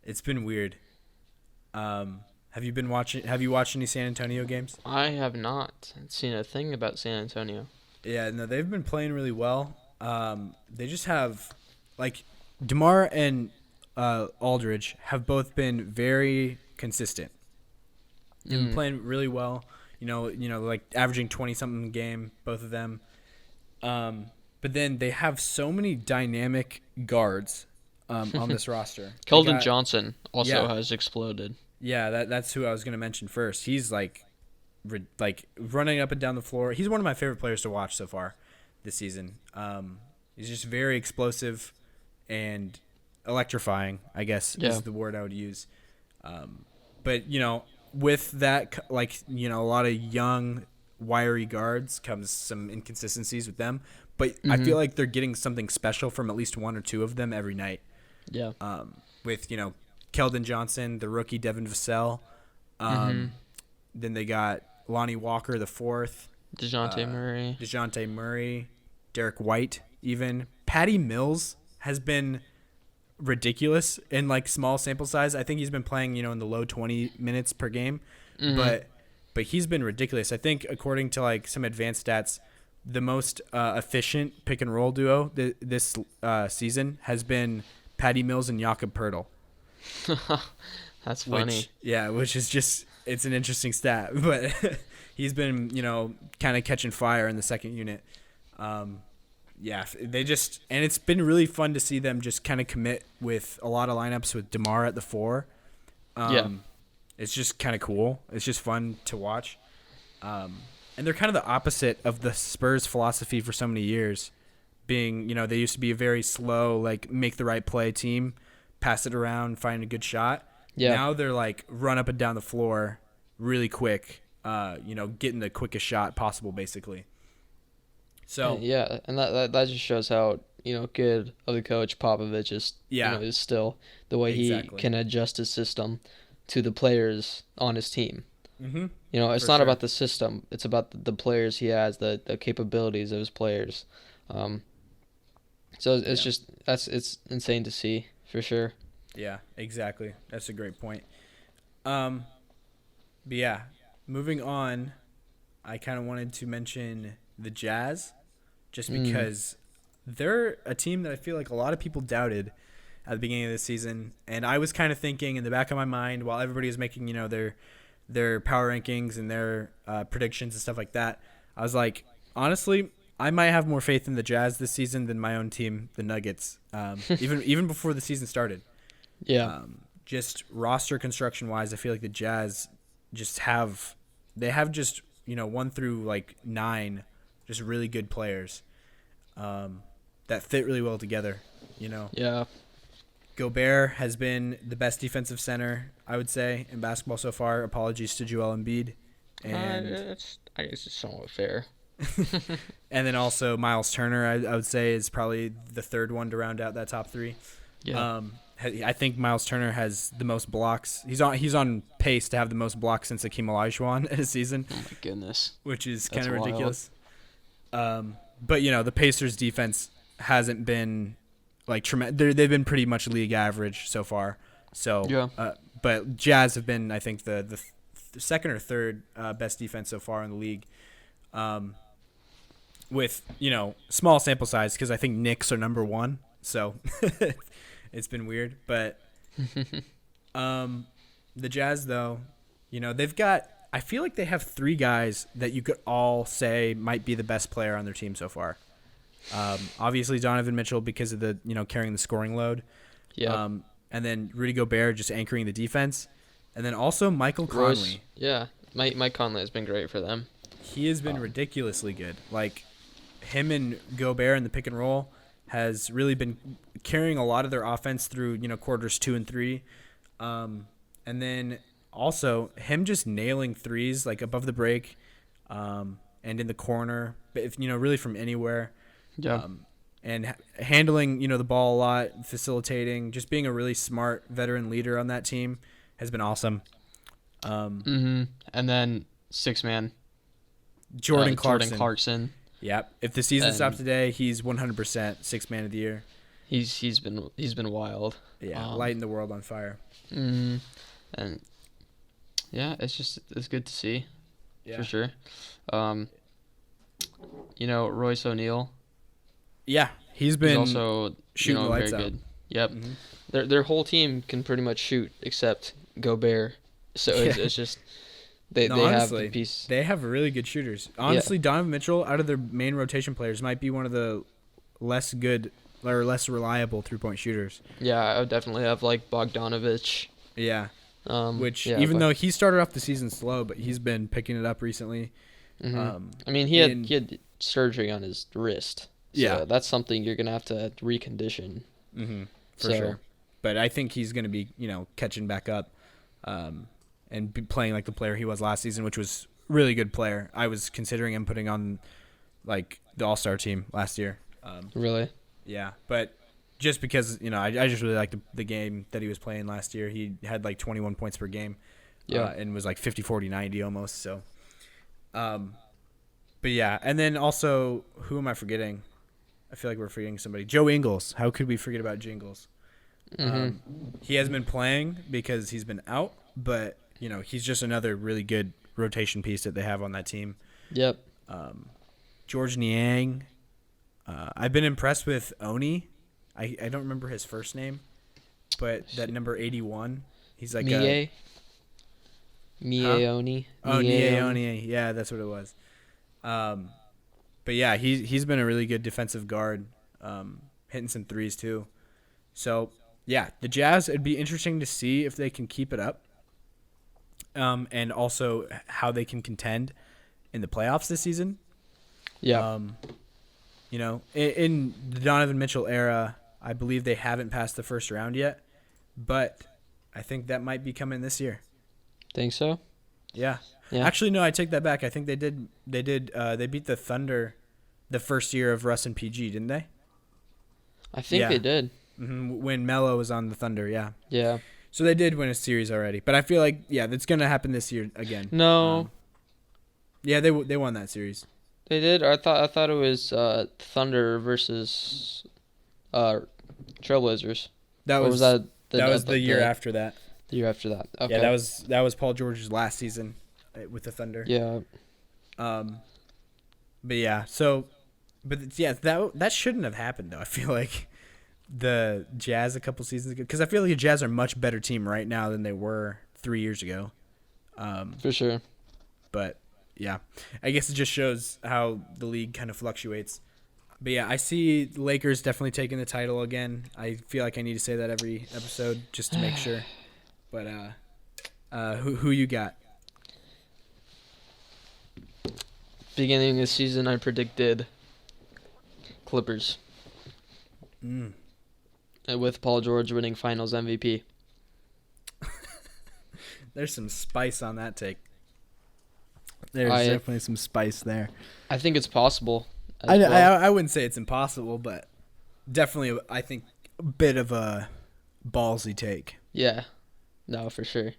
Speaker 1: It's been weird. Have you watched any San Antonio games?
Speaker 2: I have not seen a thing about San Antonio.
Speaker 1: Yeah, no, they've been playing really well. They just have, like, DeMar and Aldridge have both been very consistent. They've been playing really well. You know, like averaging 20-something a game, both of them. But then they have so many dynamic guards on this roster.
Speaker 2: Keldon Johnson also has exploded.
Speaker 1: Yeah, that's who I was going to mention first. He's like running up and down the floor. He's one of my favorite players to watch so far this season. He's just very explosive and electrifying, I guess is the word I would use. But, you know, with that, like, you know, a lot of young, wiry guards comes some inconsistencies with them. But I feel like they're getting something special from at least 1 or 2 of them every night.
Speaker 2: Yeah.
Speaker 1: With, you know, Keldon Johnson, the rookie Devin Vassell. Then they got Lonnie Walker, the 4th. DeJounte Murray. Derek White, even. Patty Mills has been ridiculous in, like, small sample size. I think he's been playing, you know, in the low 20 minutes per game. But he's been ridiculous. I think, according to, like, some advanced stats, the most efficient pick-and-roll duo this season has been Patty Mills and Jakob Poeltl.
Speaker 2: That's funny.
Speaker 1: Which is just, it's an interesting stat, but he's been, you know, kind of catching fire in the second unit. They just, and it's been really fun to see them just kind of commit with a lot of lineups with DeMar at the 4. It's just kind of cool. It's just fun to watch. And they're kind of the opposite of the Spurs philosophy for so many years, being, you know, they used to be a very slow, like, make the right play team, pass it around, find a good shot. Yeah. Now they're like run up and down the floor really quick, you know, getting the quickest shot possible, basically. So
Speaker 2: and that just shows how, you know, good of the coach Popovich is. You know, is still the way he can adjust his system to the players on his team. You know, it's not about the system; it's about the players he has, the capabilities of his players. So it's just it's insane to see for sure.
Speaker 1: Yeah, exactly. That's a great point. But yeah, moving on, I kind of wanted to mention the Jazz, just because they're a team that I feel like a lot of people doubted at the beginning of the season, and I was kind of thinking in the back of my mind while everybody was making, you know, their power rankings and their predictions and stuff like that, I was like, honestly, I might have more faith in the Jazz this season than my own team, the Nuggets, even before the season started.
Speaker 2: Yeah.
Speaker 1: just roster construction wise, I feel like the Jazz just have 1 through like 9, just really good players that fit really well together.
Speaker 2: Yeah.
Speaker 1: Gobert has been the best defensive center, I would say, in basketball so far. Apologies to Joel Embiid. And
Speaker 2: I guess it's somewhat fair.
Speaker 1: and then also Miles Turner, I would say, is probably the third one to round out that top 3.
Speaker 2: Yeah.
Speaker 1: I think Miles Turner has the most blocks. He's on pace to have the most blocks since Hakeem Olajuwon in a season.
Speaker 2: Oh my goodness.
Speaker 1: Which is kind of ridiculous. But the Pacers defense hasn't been like tremendous. They've been pretty much league average so far. So
Speaker 2: yeah.
Speaker 1: But Jazz have been, I think, the second or third best defense so far in the league. With small sample size, because I think Knicks are number 1. So it's been weird, but the Jazz though, they've got. I feel like they have 3 guys that you could all say might be the best player on their team so far. Obviously Donovan Mitchell because of the carrying the scoring load.
Speaker 2: Yeah.
Speaker 1: And then Rudy Gobert just anchoring the defense, and then also Michael Conley.
Speaker 2: Yeah, Mike Conley has been great for them.
Speaker 1: He has been ridiculously good. Like him and Gobert in the pick and roll has really been carrying a lot of their offense through quarters 2 and 3, and then also him just nailing threes like above the break, and in the corner, if really from anywhere.
Speaker 2: Yeah.
Speaker 1: And handling the ball a lot, facilitating, just being a really smart veteran leader on that team has been awesome.
Speaker 2: And then 6-man
Speaker 1: Jordan
Speaker 2: Clarkson. Jordan Clarkson.
Speaker 1: Yep. If the season stopped today, he's 100% 6th man of the year.
Speaker 2: He's been wild.
Speaker 1: Yeah, lighting the world on fire.
Speaker 2: And yeah, it's good to see. Yeah. For sure. Royce O'Neal.
Speaker 1: Yeah, he's been
Speaker 2: also
Speaker 1: shooting the lights
Speaker 2: very
Speaker 1: out.
Speaker 2: Good. Yep.
Speaker 1: Mm-hmm.
Speaker 2: Their whole team can pretty much shoot except Gobert. So it's just they have the piece.
Speaker 1: They have really good shooters. Honestly, Donovan Mitchell, out of their main rotation players, might be one of the less good or less reliable 3-point shooters.
Speaker 2: Yeah, I would definitely have like Bogdanovich.
Speaker 1: Yeah. Even though he started off the season slow, but he's been picking it up recently.
Speaker 2: Mm-hmm. He had surgery on his wrist. So that's something you're gonna have to recondition.
Speaker 1: Mm-hmm. For sure. But I think he's gonna be catching back up, and be playing like the player he was last season, which was really good player. I was considering him putting on like the All-Star team last year.
Speaker 2: Really?
Speaker 1: Yeah, but just because I just really liked the game that he was playing last year. He had like 21 points per game, and was like 50, 40, 90 almost. So, but yeah, and then also who am I forgetting? I feel like we're forgetting somebody. Joe Ingles. How could we forget about Jingles? He hasn't been playing because he's been out, but he's just another really good rotation piece that they have on that team.
Speaker 2: Yep.
Speaker 1: George Niang. I've been impressed with Oni. I don't remember his first name, but that number 81. He's like
Speaker 2: Mie Oni.
Speaker 1: Oh, Nie Oni. Yeah, that's what it was. But yeah, he's been a really good defensive guard, hitting some threes too. So yeah, the Jazz, it'd be interesting to see if they can keep it up, and also how they can contend in the playoffs this season.
Speaker 2: Yeah.
Speaker 1: In the Donovan Mitchell era, I believe they haven't passed the first round yet, but I think that might be coming this year.
Speaker 2: Think so?
Speaker 1: Yeah. Actually, no, I take that back. I think they did. They beat the Thunder the first year of Russ and PG, didn't they?
Speaker 2: I think they did.
Speaker 1: Mm-hmm. When Melo was on the Thunder, yeah.
Speaker 2: Yeah.
Speaker 1: So they did win a series already, but I feel like that's gonna happen this year again.
Speaker 2: No.
Speaker 1: Yeah, they won that series.
Speaker 2: They did. I thought it was Thunder versus Trailblazers.
Speaker 1: That was the year after that.
Speaker 2: The year after that. Okay.
Speaker 1: Yeah, that was Paul George's last season with the Thunder.
Speaker 2: Yeah.
Speaker 1: But yeah, that shouldn't have happened though. I feel like the Jazz a couple seasons ago, because I feel like the Jazz are a much better team right now than they were 3 years ago.
Speaker 2: For sure.
Speaker 1: But yeah, I guess it just shows how the league kind of fluctuates. But yeah, I see the Lakers definitely taking the title again. I feel like I need to say that every episode just to make sure. But who you got?
Speaker 2: Beginning of the season, I predicted Clippers. With Paul George winning Finals MVP.
Speaker 1: There's some spice on that take. There's definitely some spice there.
Speaker 2: I think it's possible.
Speaker 1: I wouldn't say it's impossible, but definitely I think a bit of a ballsy take.
Speaker 2: Yeah, no, for sure.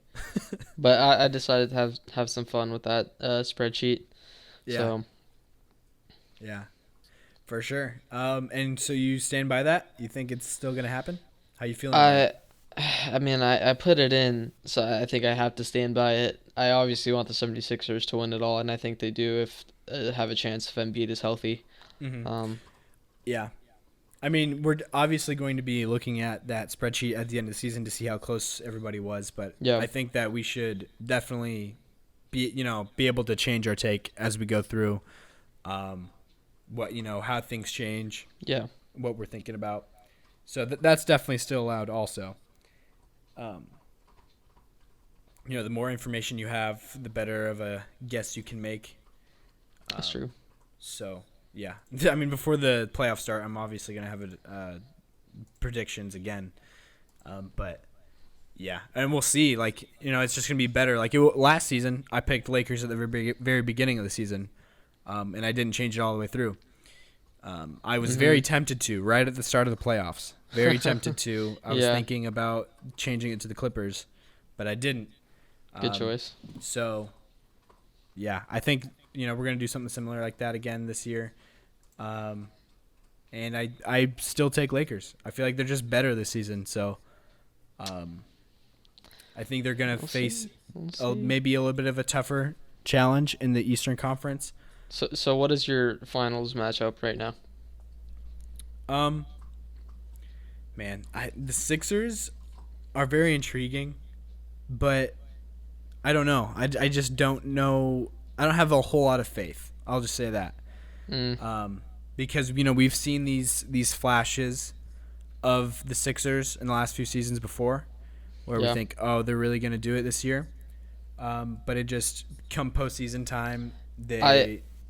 Speaker 2: But I decided to have some fun with that spreadsheet.
Speaker 1: Yeah.
Speaker 2: So.
Speaker 1: Yeah, for sure. And so you stand by that? You think it's still gonna happen? How you feeling?
Speaker 2: I mean, I put it in, so I think I have to stand by it. I obviously want the 76ers to win it all, and I think they do if have a chance if Embiid is healthy.
Speaker 1: Mm-hmm. Yeah. I mean, we're obviously going to be looking at that spreadsheet at the end of the season to see how close everybody was, but yeah. I think that we should definitely be able to change our take as we go through how things change.
Speaker 2: Yeah.
Speaker 1: What we're thinking about. So that's definitely still allowed also. The more information you have, the better of a guess you can make.
Speaker 2: That's true.
Speaker 1: So, yeah. I mean, before the playoffs start, I'm obviously going to have predictions again. But, yeah. And we'll see. It's just going to be better. Last season, I picked Lakers at the very beginning of the season, and I didn't change it all the way through. I was very tempted to, right at the start of the playoffs. Very tempted to. I was thinking about changing it to the Clippers, but I didn't.
Speaker 2: Good choice.
Speaker 1: So, yeah, I think, we're going to do something similar like that again this year. And I still take Lakers. I feel like they're just better this season. So, I think they're going to face maybe a little bit of a tougher challenge in the Eastern Conference.
Speaker 2: So what is your finals matchup right now?
Speaker 1: Man, the Sixers are very intriguing, but I don't know. I just don't know. I don't have a whole lot of faith. I'll just say that. Because we've seen these flashes of the Sixers in the last few seasons before, where we think, oh, they're really going to do it this year. But it just come postseason time,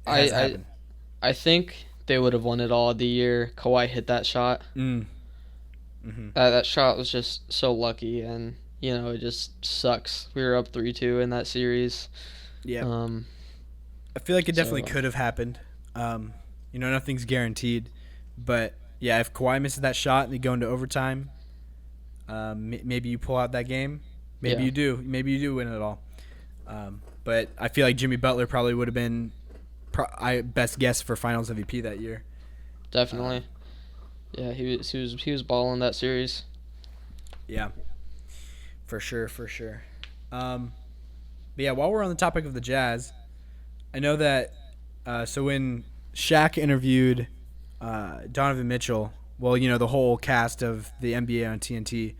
Speaker 2: I think they would have won it all the year Kawhi hit that shot.
Speaker 1: Mm-hmm.
Speaker 2: That shot was just so lucky, and it just sucks. We were up 3-2 in that series.
Speaker 1: Yeah. I feel like it definitely could have happened. Nothing's guaranteed, but yeah, if Kawhi misses that shot and they go into overtime, maybe you pull out that game. Maybe you do. Maybe you do win it all. But I feel like Jimmy Butler probably would have been best guess for Finals MVP that year.
Speaker 2: Definitely. Yeah, he was balling that series.
Speaker 1: Yeah. For sure. But yeah, while we're on the topic of the Jazz, I know that so when Shaq interviewed Donovan Mitchell, the whole cast of the NBA on TNT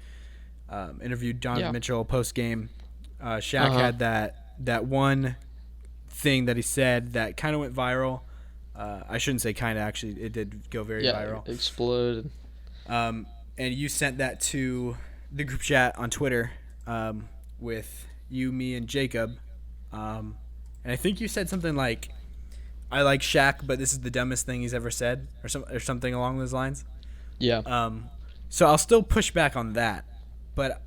Speaker 1: interviewed Donovan Mitchell post game. Shaq had that one thing that he said that kind of went viral. I shouldn't say kind of, actually. It did go very viral.
Speaker 2: It exploded.
Speaker 1: And you sent that to the group chat on Twitter with you, me, and Jacob. And I think you said something like, I like Shaq, but this is the dumbest thing he's ever said, or something along those lines.
Speaker 2: Yeah.
Speaker 1: So I'll still push back on that. But,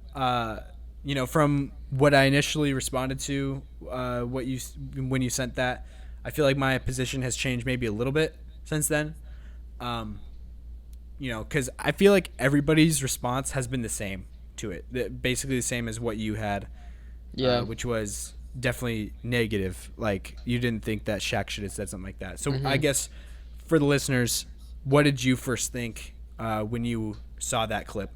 Speaker 1: from what I initially responded to, when you sent that, I feel like my position has changed maybe a little bit since then. Because I feel like everybody's response has been the same to it. Basically the same as what you had, which was definitely negative. Like, you didn't think that Shaq should have said something like that. So I guess for the listeners, what did you first think when you saw that clip?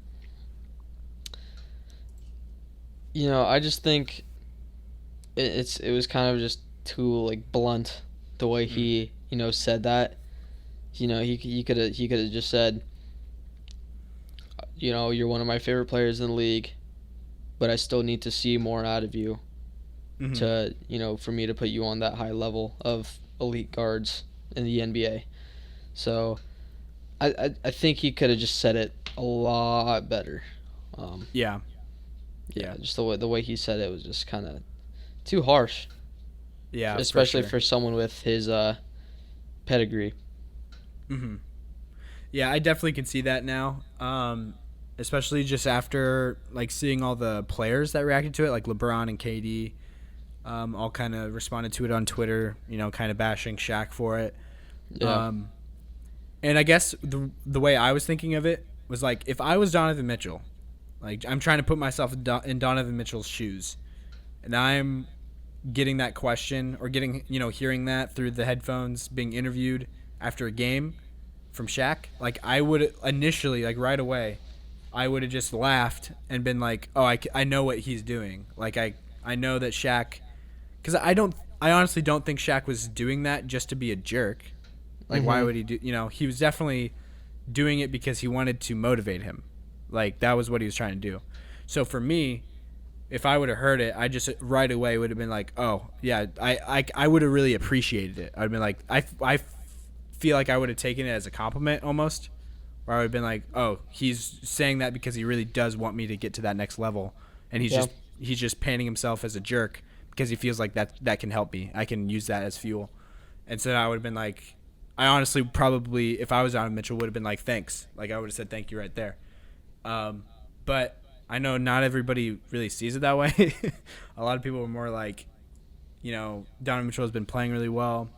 Speaker 2: I just think it was kind of just too blunt the way he said that. He could have just said, you're one of my favorite players in the league, but I still need to see more out of you to for me to put you on that high level of elite guards in the NBA. So I think he could have just said it a lot better. Yeah, just the way he said it was just kind of too harsh,
Speaker 1: Yeah,
Speaker 2: especially
Speaker 1: for
Speaker 2: for someone with his pedigree.
Speaker 1: hmm Yeah, I definitely can see that now. Especially just after like seeing all the players that reacted to it, like LeBron and KD, all kind of responded to it on Twitter. Kind of bashing Shaq for it.
Speaker 2: Yeah.
Speaker 1: Um, and I guess the way I was thinking of it was like if I was Donovan Mitchell, like I'm trying to put myself in Donovan Mitchell's shoes, and I'm getting that question or getting hearing that through the headphones, being interviewed after a game from Shaq. Like I would initially, like right away, I would have just laughed and been like, oh, I know what he's doing. Like I know that Shaq, because I honestly don't think Shaq was doing that just to be a jerk. Like why would he do? He was definitely doing it because he wanted to motivate him. Like that was what he was trying to do. So for me, if I would have heard it, I just right away would have been like, oh yeah, I would have really appreciated it. I'd been like, I feel like I would have taken it as a compliment almost, where I would have been like, oh, he's saying that because he really does want me to get to that next level, and he's just painting himself as a jerk because he feels like that can help me. I can use that as fuel, and so I would have been like, I honestly probably if I was Donovan Mitchell would have been like, thanks, like I would have said thank you right there, but I know not everybody really sees it that way. A lot of people are more like, Donovan Mitchell has been playing really well.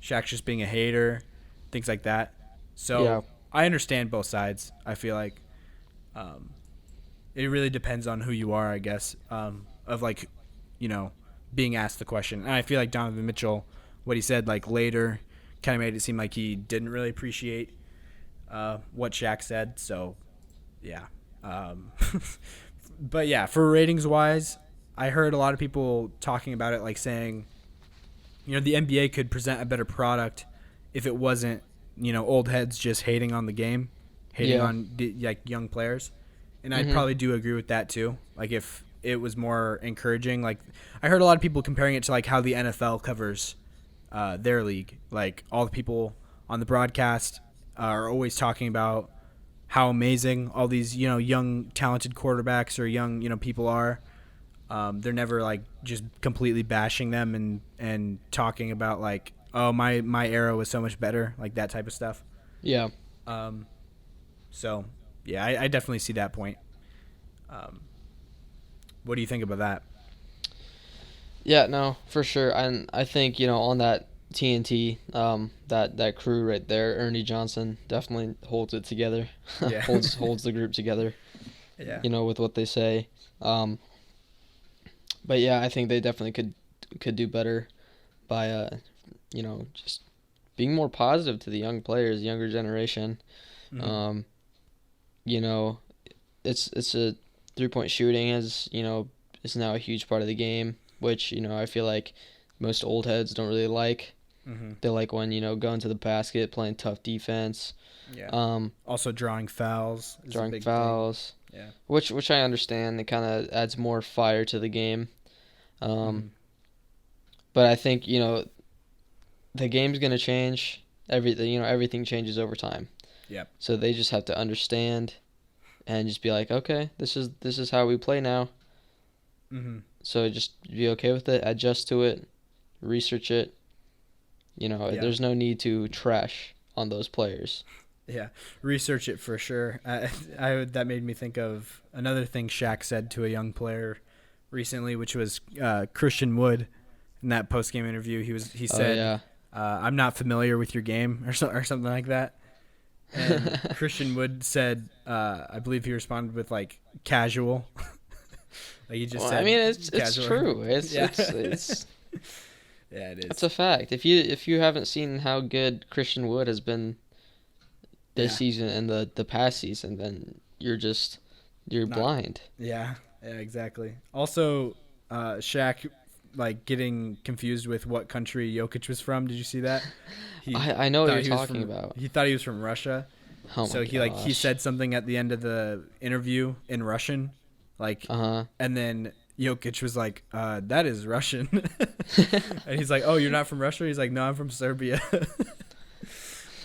Speaker 1: Shaq's just being a hater, things like that. So I understand both sides. I feel like it really depends on who you are, I guess, of like, being asked the question. And I feel like Donovan Mitchell, what he said like later kind of made it seem like he didn't really appreciate what Shaq said. So, yeah. But yeah, for ratings wise, I heard a lot of people talking about it, like saying, the NBA could present a better product if it wasn't, old heads just hating on the game, hating on like young players. And I probably do agree with that too. Like if it was more encouraging, like I heard a lot of people comparing it to like how the NFL covers their league. Like all the people on the broadcast are always talking about how amazing all these young talented quarterbacks or young people are. They're never like just completely bashing them and talking about like, oh, my era was so much better, like that type of stuff.
Speaker 2: Yeah.
Speaker 1: So yeah, I definitely see that point. What do you think about that?
Speaker 2: Yeah, no, for sure. And I think, on that TNT, that crew right there, Ernie Johnson definitely holds it together.
Speaker 1: Yeah.
Speaker 2: holds the group together.
Speaker 1: Yeah.
Speaker 2: With what they say. But yeah, I think they definitely could do better by just being more positive to the young players, younger generation.
Speaker 1: Mm-hmm.
Speaker 2: It's a 3-point shooting is now a huge part of the game, which I feel like most old heads don't really like.
Speaker 1: Mm-hmm.
Speaker 2: They like when going to the basket, playing tough defense.
Speaker 1: Yeah. Also drawing fouls.
Speaker 2: Drawing fouls.
Speaker 1: Thing. Yeah.
Speaker 2: Which I understand. It kind of adds more fire to the game. But I think the game's gonna change. Everything changes over time.
Speaker 1: Yep.
Speaker 2: So they just have to understand, and just be like, okay, this is how we play now.
Speaker 1: Mm-hmm.
Speaker 2: So just be okay with it, adjust to it, research it. There's no need to trash on those players.
Speaker 1: Yeah, research it for sure. That made me think of another thing Shaq said to a young player recently, which was Christian Wood. In that post-game interview, he said, "I'm not familiar with your game," or something like that. And Christian Wood said, I believe he responded with like casual. Like he just said.
Speaker 2: I mean, it's
Speaker 1: casual.
Speaker 2: true. It's
Speaker 1: yeah, it is.
Speaker 2: It's a fact. If you haven't seen how good Christian Wood has been this season and the past season, then you're blind.
Speaker 1: Yeah, exactly. Also, Shaq like getting confused with what country Jokic was from. Did you see that?
Speaker 2: I know what you're talking about.
Speaker 1: He thought he was from Russia.
Speaker 2: Oh
Speaker 1: so he said something at the end of the interview in Russian, like, and then Jokic was like, "That is Russian," and he's like, "Oh, you're not from Russia?" He's like, "No, I'm from Serbia."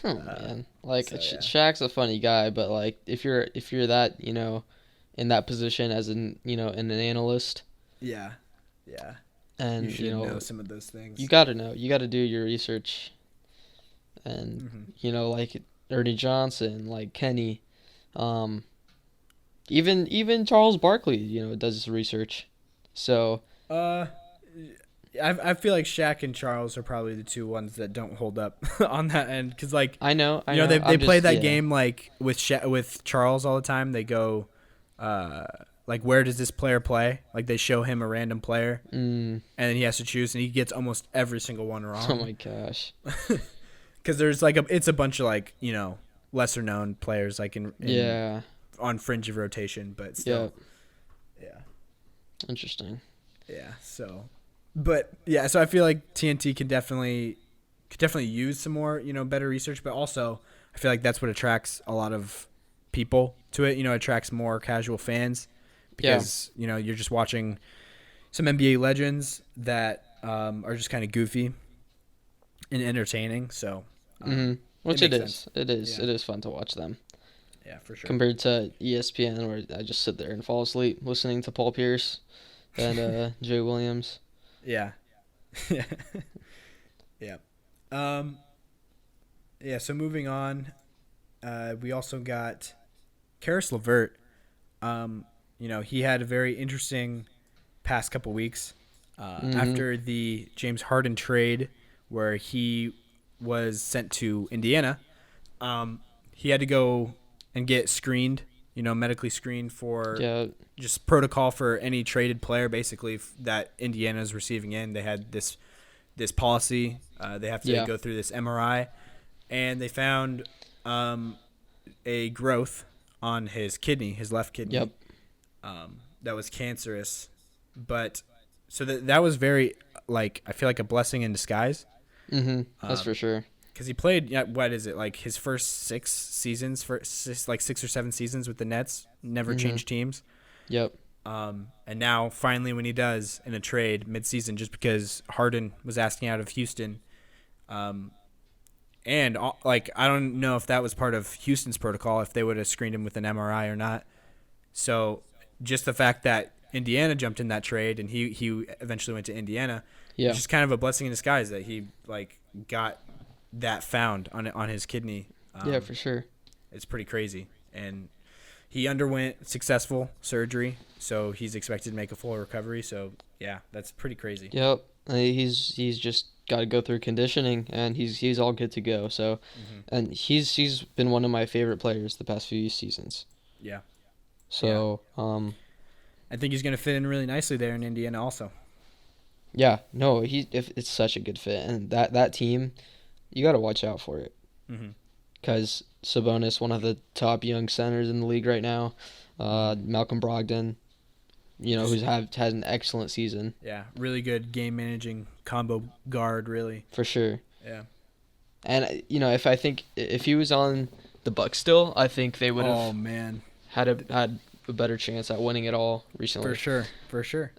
Speaker 2: Man, like Shaq's a funny guy, but like if you're that in that position as an analyst.
Speaker 1: Yeah. Yeah.
Speaker 2: And
Speaker 1: You should know some of those things.
Speaker 2: You got to know. You got to do your research. And like Ernie Johnson, like Kenny, even Charles Barkley, does his research. So
Speaker 1: I feel like Shaq and Charles are probably the two ones that don't hold up on that end, because like
Speaker 2: I know
Speaker 1: they play that game like with Charles all the time. They go, like, where does this player play? Like, they show him a random player, and then he has to choose, and he gets almost every single one wrong.
Speaker 2: Oh my gosh!
Speaker 1: Because there's like it's a bunch of like lesser known players like on fringe of rotation, but still, yeah.
Speaker 2: Interesting.
Speaker 1: Yeah. So. But yeah, so I feel like TNT could definitely use some more, better research. But also, I feel like that's what attracts a lot of people to it. Attracts more casual fans because you're just watching some NBA legends that are just kind of goofy and entertaining. So,
Speaker 2: which it is.
Speaker 1: Yeah.
Speaker 2: It is fun to watch them.
Speaker 1: Yeah, for sure.
Speaker 2: Compared to ESPN, where I just sit there and fall asleep listening to Paul Pierce and Jay Williams.
Speaker 1: Yeah. Yeah. Yeah, so moving on, we also got Karis LeVert. He had a very interesting past couple weeks after the James Harden trade where he was sent to Indiana. He had to go and get screened, medically screened for just protocol for any traded player, basically, that Indiana is receiving in. They had this policy. They have to go through this MRI, and they found a growth on his left kidney.
Speaker 2: Yep.
Speaker 1: That was cancerous, but so that was very, like, I feel like a blessing in disguise.
Speaker 2: That's for sure.
Speaker 1: Because he played, what is it, like his first 6 or 7 seasons with the Nets, never changed teams.
Speaker 2: Yep.
Speaker 1: And now finally when he does in a trade mid-season, just because Harden was asking out of Houston, and like I don't know if that was part of Houston's protocol, if they would have screened him with an MRI or not. So just the fact that Indiana jumped in that trade and he eventually went to Indiana, it's just kind of a blessing in disguise that he like got that found on his kidney.
Speaker 2: Yeah, for sure.
Speaker 1: It's pretty crazy. And he underwent successful surgery, so he's expected to make a full recovery. So yeah, that's pretty crazy.
Speaker 2: Yep. He's just got to go through conditioning, and he's all good to go. So, and he's been one of my favorite players the past few seasons.
Speaker 1: Yeah.
Speaker 2: So,
Speaker 1: I think he's going to fit in really nicely there in Indiana also.
Speaker 2: Yeah. No, it's such a good fit, and that team, you got to watch out for it. Because Sabonis, one of the top young centers in the league right now, Malcolm Brogdon, who's had an excellent season.
Speaker 1: Yeah, really good game managing combo guard, really.
Speaker 2: For sure.
Speaker 1: Yeah.
Speaker 2: And if he was on the Bucks still, I think they would have.
Speaker 1: Oh man.
Speaker 2: Had a better chance at winning it all recently.
Speaker 1: For sure.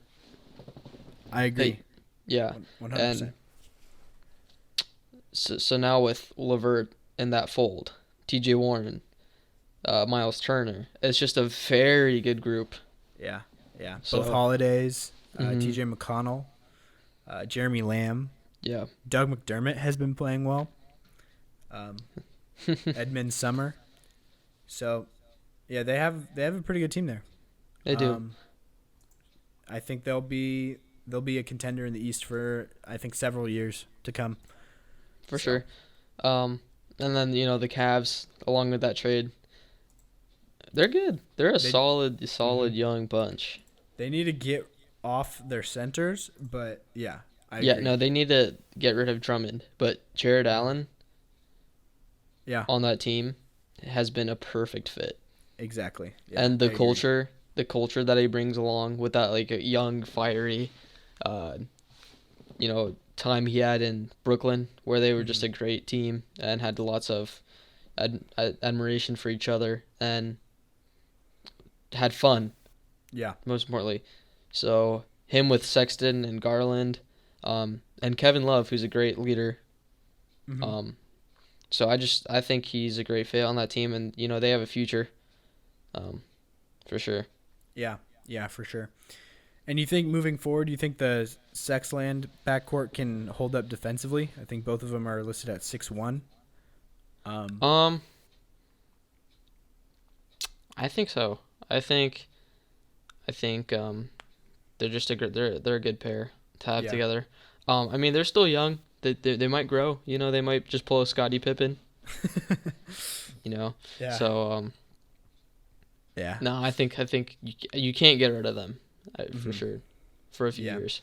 Speaker 1: I agree.
Speaker 2: Yeah.
Speaker 1: 100%.
Speaker 2: And so now with LeVert in that fold, T.J. Warren, Miles Turner, it's just a very good group.
Speaker 1: Yeah.
Speaker 2: So,
Speaker 1: both Holidays, T.J. McConnell, Jeremy Lamb.
Speaker 2: Yeah.
Speaker 1: Doug McDermott has been playing well. Edmund Summer. So, yeah, they have a pretty good team there.
Speaker 2: They do.
Speaker 1: I think they'll be a contender in the East for several years to come.
Speaker 2: For sure. And then the Cavs, along with that trade, they're good. They're a solid young bunch.
Speaker 1: They need to get off their centers, but yeah, I agree.
Speaker 2: No, they need to get rid of Drummond, but Jared Allen, on that team, has been a perfect fit.
Speaker 1: Exactly. Yeah,
Speaker 2: and the culture that he brings along with that, like, a young, fiery, time he had in Brooklyn, where they were just a great team and had lots of admiration for each other and had fun.
Speaker 1: Yeah. Most
Speaker 2: importantly. So him with Sexton and Garland, and Kevin Love, who's a great leader. So I think he's a great fit on that team, and they have a future. For sure.
Speaker 1: Yeah, yeah, for sure. And you think moving forward, you think the Sexland backcourt can hold up defensively? I think both of them are listed at 6'1". Um,
Speaker 2: Um, I think so. I think they're just they're a good pair to have
Speaker 1: yeah,
Speaker 2: together. I mean they're still young. They might grow. You know, they might just pull a Scottie Pippen. You know,
Speaker 1: yeah,
Speaker 2: so
Speaker 1: yeah,
Speaker 2: no, I think you can't get rid of them for
Speaker 1: hmm
Speaker 2: sure for a few
Speaker 1: yeah,
Speaker 2: years.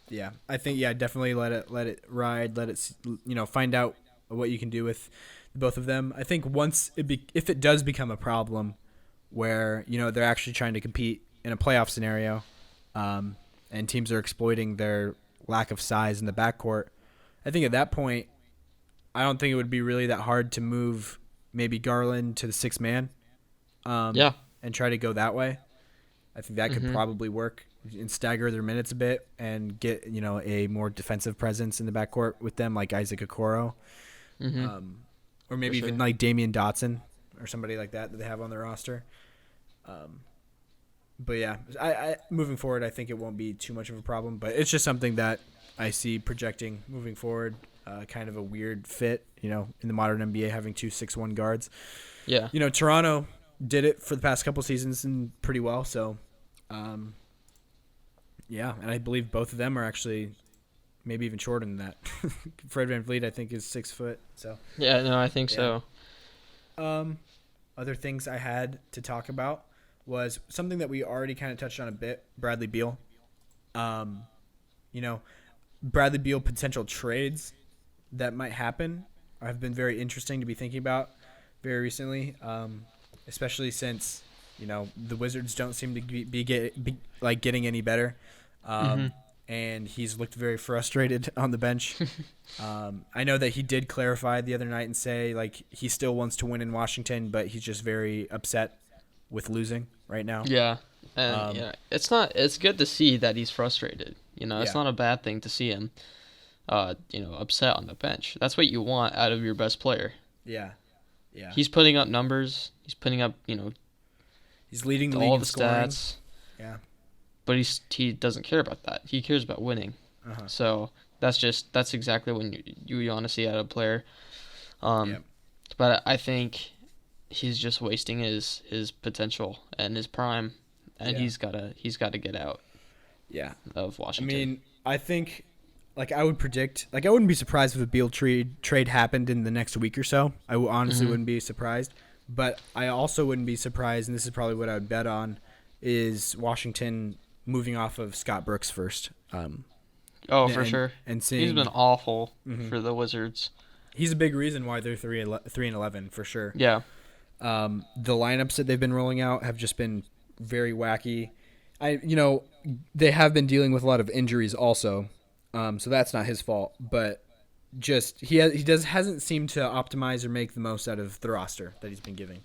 Speaker 1: yeah. I think definitely let it ride, find out what you can do with both of them. I think if it does become a problem where they're actually trying to compete in a playoff scenario, and teams are exploiting their lack of size in the backcourt. I think at that point, I don't think it would be really that hard to move maybe Garland to the sixth man,
Speaker 2: Yeah.
Speaker 1: and try to go that way. I think that could
Speaker 2: Mhm.
Speaker 1: probably work and stagger their minutes a bit and get a more defensive presence in the backcourt with them, like Isaac Okoro,
Speaker 2: Mhm.
Speaker 1: or
Speaker 2: For
Speaker 1: maybe even
Speaker 2: sure.
Speaker 1: like Damian Dotson or somebody like that they have on their roster. Um, but yeah, I moving forward, I think it won't be too much of a problem. But it's just something that I see projecting moving forward. Kind of a weird fit, in the modern NBA having 2 6'1" guards.
Speaker 2: Yeah.
Speaker 1: Toronto did it for the past couple seasons and pretty well. So, um, yeah, and I believe both of them are actually maybe even shorter than that. Fred VanVleet, I think, is 6 foot. So,
Speaker 2: Yeah. No, I think
Speaker 1: yeah.
Speaker 2: so.
Speaker 1: Um, Other things I had to talk about was something that we already kind of touched on a bit. Bradley Beal. Um, you know, Bradley Beal potential trades that might happen have been very interesting to be thinking about very recently, especially since the Wizards don't seem to be getting any better,
Speaker 2: Mhm.
Speaker 1: and he's looked very frustrated on the bench. I know that he did clarify the other night and say like he still wants to win in Washington, but he's just very upset with losing right now.
Speaker 2: Yeah. And
Speaker 1: Um,
Speaker 2: yeah, it's good to see that he's frustrated. It's
Speaker 1: yeah,
Speaker 2: not a bad thing to see him upset on the bench. That's what you want out of your best player.
Speaker 1: yeah, yeah.
Speaker 2: He's putting up numbers. He's putting up,
Speaker 1: He's leading the league
Speaker 2: all
Speaker 1: in
Speaker 2: the
Speaker 1: scoring.
Speaker 2: stats,
Speaker 1: Yeah.
Speaker 2: but he doesn't care about that. He cares about winning.
Speaker 1: Uh-huh.
Speaker 2: So that's exactly when you want to see out of a player.
Speaker 1: Yeah.
Speaker 2: Um, but I think he's just wasting his potential and his prime, and
Speaker 1: Yeah.
Speaker 2: he's gotta get out
Speaker 1: Yeah.
Speaker 2: of
Speaker 1: I
Speaker 2: Washington.
Speaker 1: mean, I think I would predict I wouldn't be surprised if a Beal trade happened in the next week or so. Honestly
Speaker 2: Mhm.
Speaker 1: wouldn't be surprised, but I also wouldn't be surprised, and this is probably what I would bet on, is Washington moving off of Scott Brooks first.
Speaker 2: Oh, for
Speaker 1: and
Speaker 2: sure.
Speaker 1: and
Speaker 2: He's been
Speaker 1: seeing
Speaker 2: awful
Speaker 1: mhm.
Speaker 2: for the Wizards.
Speaker 1: He's a big reason why they're 3-11 for sure.
Speaker 2: Yeah.
Speaker 1: The lineups that they've been rolling out have just been very wacky. They have been dealing with a lot of injuries also, so that's not his fault. But just hasn't seemed to optimize or make the most out of the roster that he's been giving.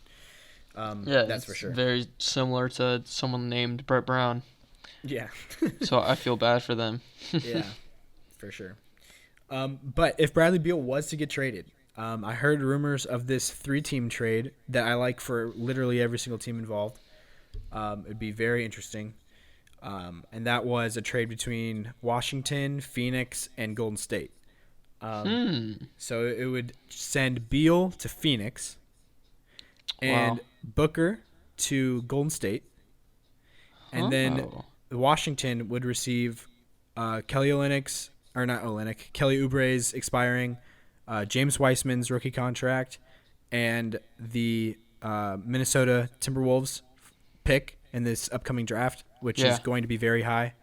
Speaker 2: Yeah,
Speaker 1: That's for
Speaker 2: it's
Speaker 1: sure.
Speaker 2: very similar to someone named Brett Brown.
Speaker 1: Yeah,
Speaker 2: So I feel bad for them.
Speaker 1: yeah, for sure. But if Bradley Beal was to get traded, I heard rumors of this 3-team trade that I like for literally every single team involved. It'd be very interesting. And that was a trade between Washington, Phoenix, and Golden State.
Speaker 2: Hmm.
Speaker 1: So it would send Beal to Phoenix
Speaker 2: Wow.
Speaker 1: and Booker to Golden State. And then
Speaker 2: Oh.
Speaker 1: Washington would receive Kelly Olynyk's, or not Olynyk, Kelly Oubre's expiring, James Weissman's rookie contract, and the Minnesota Timberwolves pick in this upcoming draft, which is
Speaker 2: Yeah.
Speaker 1: going to be very high.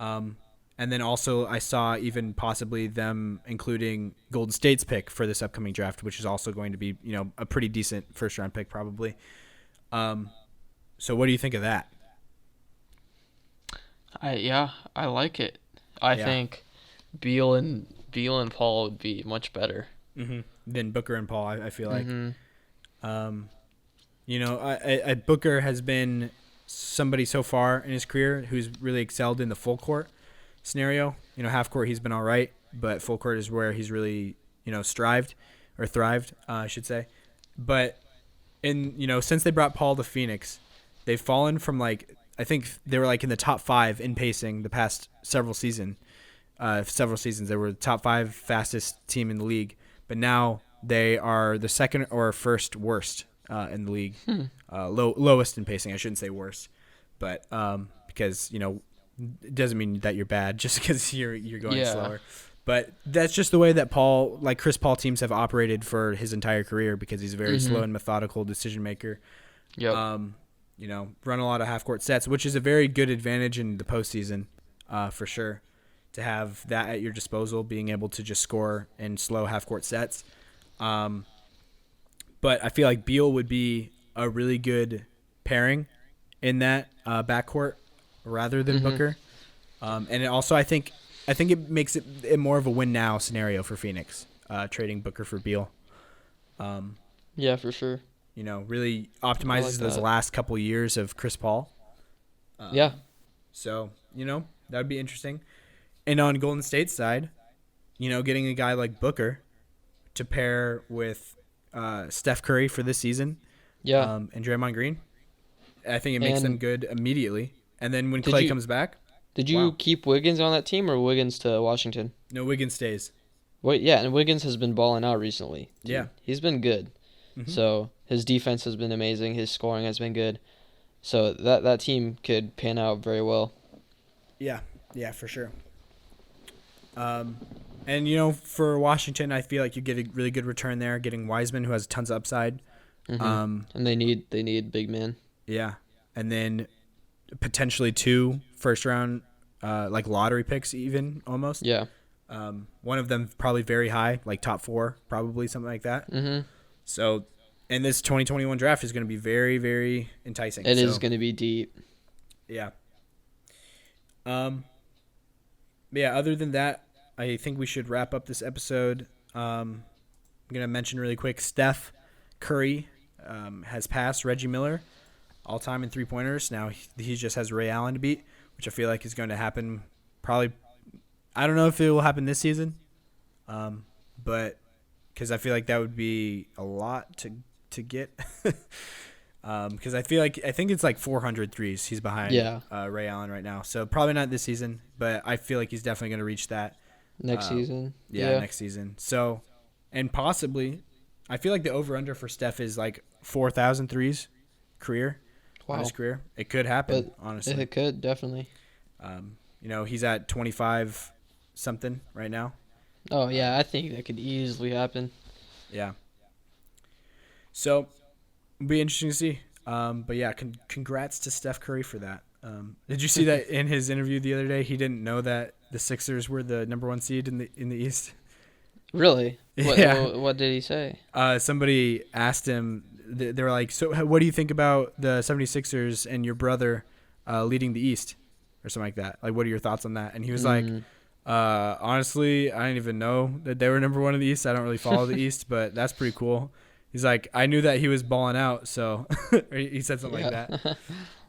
Speaker 1: And then also I saw even possibly them including Golden State's pick for this upcoming draft, which is also going to be, a pretty decent first round pick probably. So what do you think of that?
Speaker 2: I like it. I
Speaker 1: Yeah.
Speaker 2: think Beal and Paul would be much better.
Speaker 1: Mm-hmm. Then Booker and Paul, I feel like.
Speaker 2: Mm-hmm.
Speaker 1: Um, Booker has been somebody so far in his career who's really excelled in the full court scenario. Half court he's been all right, but full court is where he's really, thrived, I should say. But since they brought Paul to Phoenix, they've fallen from like I think they were like in the top 5 in pacing the past several seasons. They were the top 5 fastest team in the league, but now they are the second or first worst in the league. Lowest in pacing. I shouldn't say worst, but because it doesn't mean that you're bad just because you're going slower. But that's just the way that Chris Paul teams have operated for his entire career, because he's a very slow and methodical decision maker.
Speaker 2: Yep.
Speaker 1: Run a lot of half court sets, which is a very good advantage in the postseason, for sure. To have that at your disposal, being able to just score in slow half court sets. But I feel like Beal would be a really good pairing in that backcourt rather than Booker. And it also, I think it makes it more of a win now scenario for Phoenix, trading Booker for Beal.
Speaker 2: Yeah, for sure.
Speaker 1: Really optimizes those last couple years of Chris Paul. So, that would be interesting. And on Golden State's side, getting a guy like Booker to pair with Steph Curry for this season, and Draymond Green, I think it makes them good immediately. And then when Klay comes back.
Speaker 2: Did you keep Wiggins on that team or Wiggins to Washington?
Speaker 1: No, Wiggins stays.
Speaker 2: And Wiggins has been balling out recently. Dude.
Speaker 1: Yeah.
Speaker 2: He's been good.
Speaker 1: Mm-hmm.
Speaker 2: So his defense has been amazing. His scoring has been good. So that team could pan out very well.
Speaker 1: Yeah, for sure. And for Washington, I feel like you get a really good return there, getting Wiseman, who has tons of upside.
Speaker 2: And they need big men.
Speaker 1: Yeah, and then potentially 2 first-round, lottery picks, even almost.
Speaker 2: Yeah.
Speaker 1: One of them probably very high, like top 4, probably something like that.
Speaker 2: Mm-hmm.
Speaker 1: So, and this 2021 draft is going to be very, very enticing.
Speaker 2: It is going to be deep.
Speaker 1: Yeah. Yeah, other than that, I think we should wrap up this episode. I'm going to mention really quick, Steph Curry has passed Reggie Miller all-time in three-pointers. Now he just has Ray Allen to beat, which I feel like is going to happen probably. I don't know if it will happen this season, but because I feel like that would be a lot to get. Because I think it's like 400 threes he's behind Ray Allen right now. So probably not this season, but I feel like he's definitely going to reach that.
Speaker 2: Next season.
Speaker 1: Yeah, next season. So, and possibly, I feel like the over-under for Steph is like 4,000 threes on his career. It could happen, honestly.
Speaker 2: It could, definitely.
Speaker 1: He's at 25-something right now.
Speaker 2: Oh, yeah, I think that could easily happen.
Speaker 1: Yeah. So, it'll be interesting to see. But yeah, congrats to Steph Curry for that. Did you see that in his interview the other day? He didn't know that the Sixers were the number 1 seed in the East.
Speaker 2: Really?
Speaker 1: Yeah.
Speaker 2: What did he say?
Speaker 1: Somebody asked him. They were like, "So, what do you think about the 76ers and your brother leading the East, or something like that? Like, what are your thoughts on that?" And he was like, "Honestly, I didn't even know that they were number 1 in the East. I don't really follow the East, but that's pretty cool." He's like, "I knew that he was balling out, so," or he said something like that.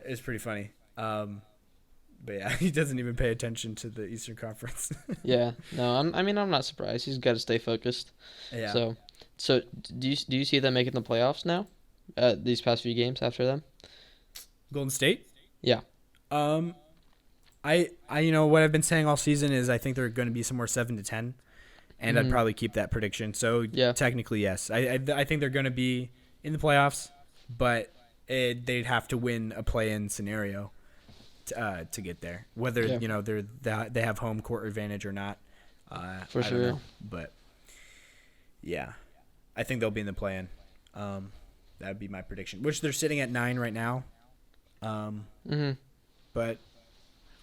Speaker 1: It's pretty funny. But yeah, he doesn't even pay attention to the Eastern Conference.
Speaker 2: Yeah, no, I'm not surprised. He's got to stay focused.
Speaker 1: Yeah.
Speaker 2: So do you see them making the playoffs now? These past few games after them.
Speaker 1: Golden State?
Speaker 2: Yeah.
Speaker 1: I what I've been saying all season is I think they're going to be somewhere 7-10, and I'd probably keep that prediction. So technically, yes, I think they're going to be in the playoffs, but they'd have to win a play-in scenario to get there. Whether they have home court advantage or not,
Speaker 2: for
Speaker 1: I
Speaker 2: sure.
Speaker 1: don't know. But yeah, I think they'll be in the play-in. That would be my prediction. Which they're sitting at 9 right now. But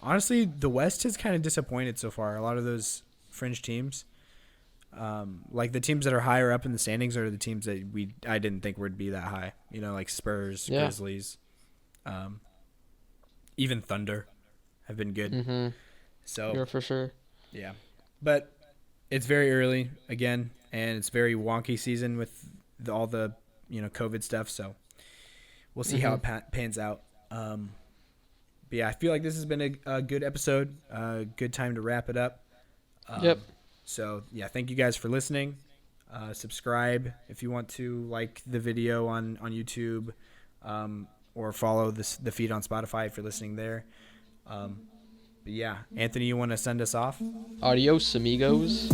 Speaker 1: honestly, the West has kind of disappointed so far. A lot of those fringe teams, like the teams that are higher up in the standings, are the teams that I didn't think would be that high. Like Spurs, Grizzlies, even Thunder have been good. So
Speaker 2: yeah, for sure.
Speaker 1: Yeah, but it's very early again, and it's very wonky season with all the COVID stuff. So we'll see how it pans out. But yeah, I feel like this has been a good episode. Good time to wrap it up.
Speaker 2: Yep.
Speaker 1: So yeah, thank you guys for listening. Subscribe if you want to, like the video on YouTube. or follow the feed on Spotify if you're listening there. But yeah, Anthony, you want to send us off?
Speaker 2: Adios, amigos.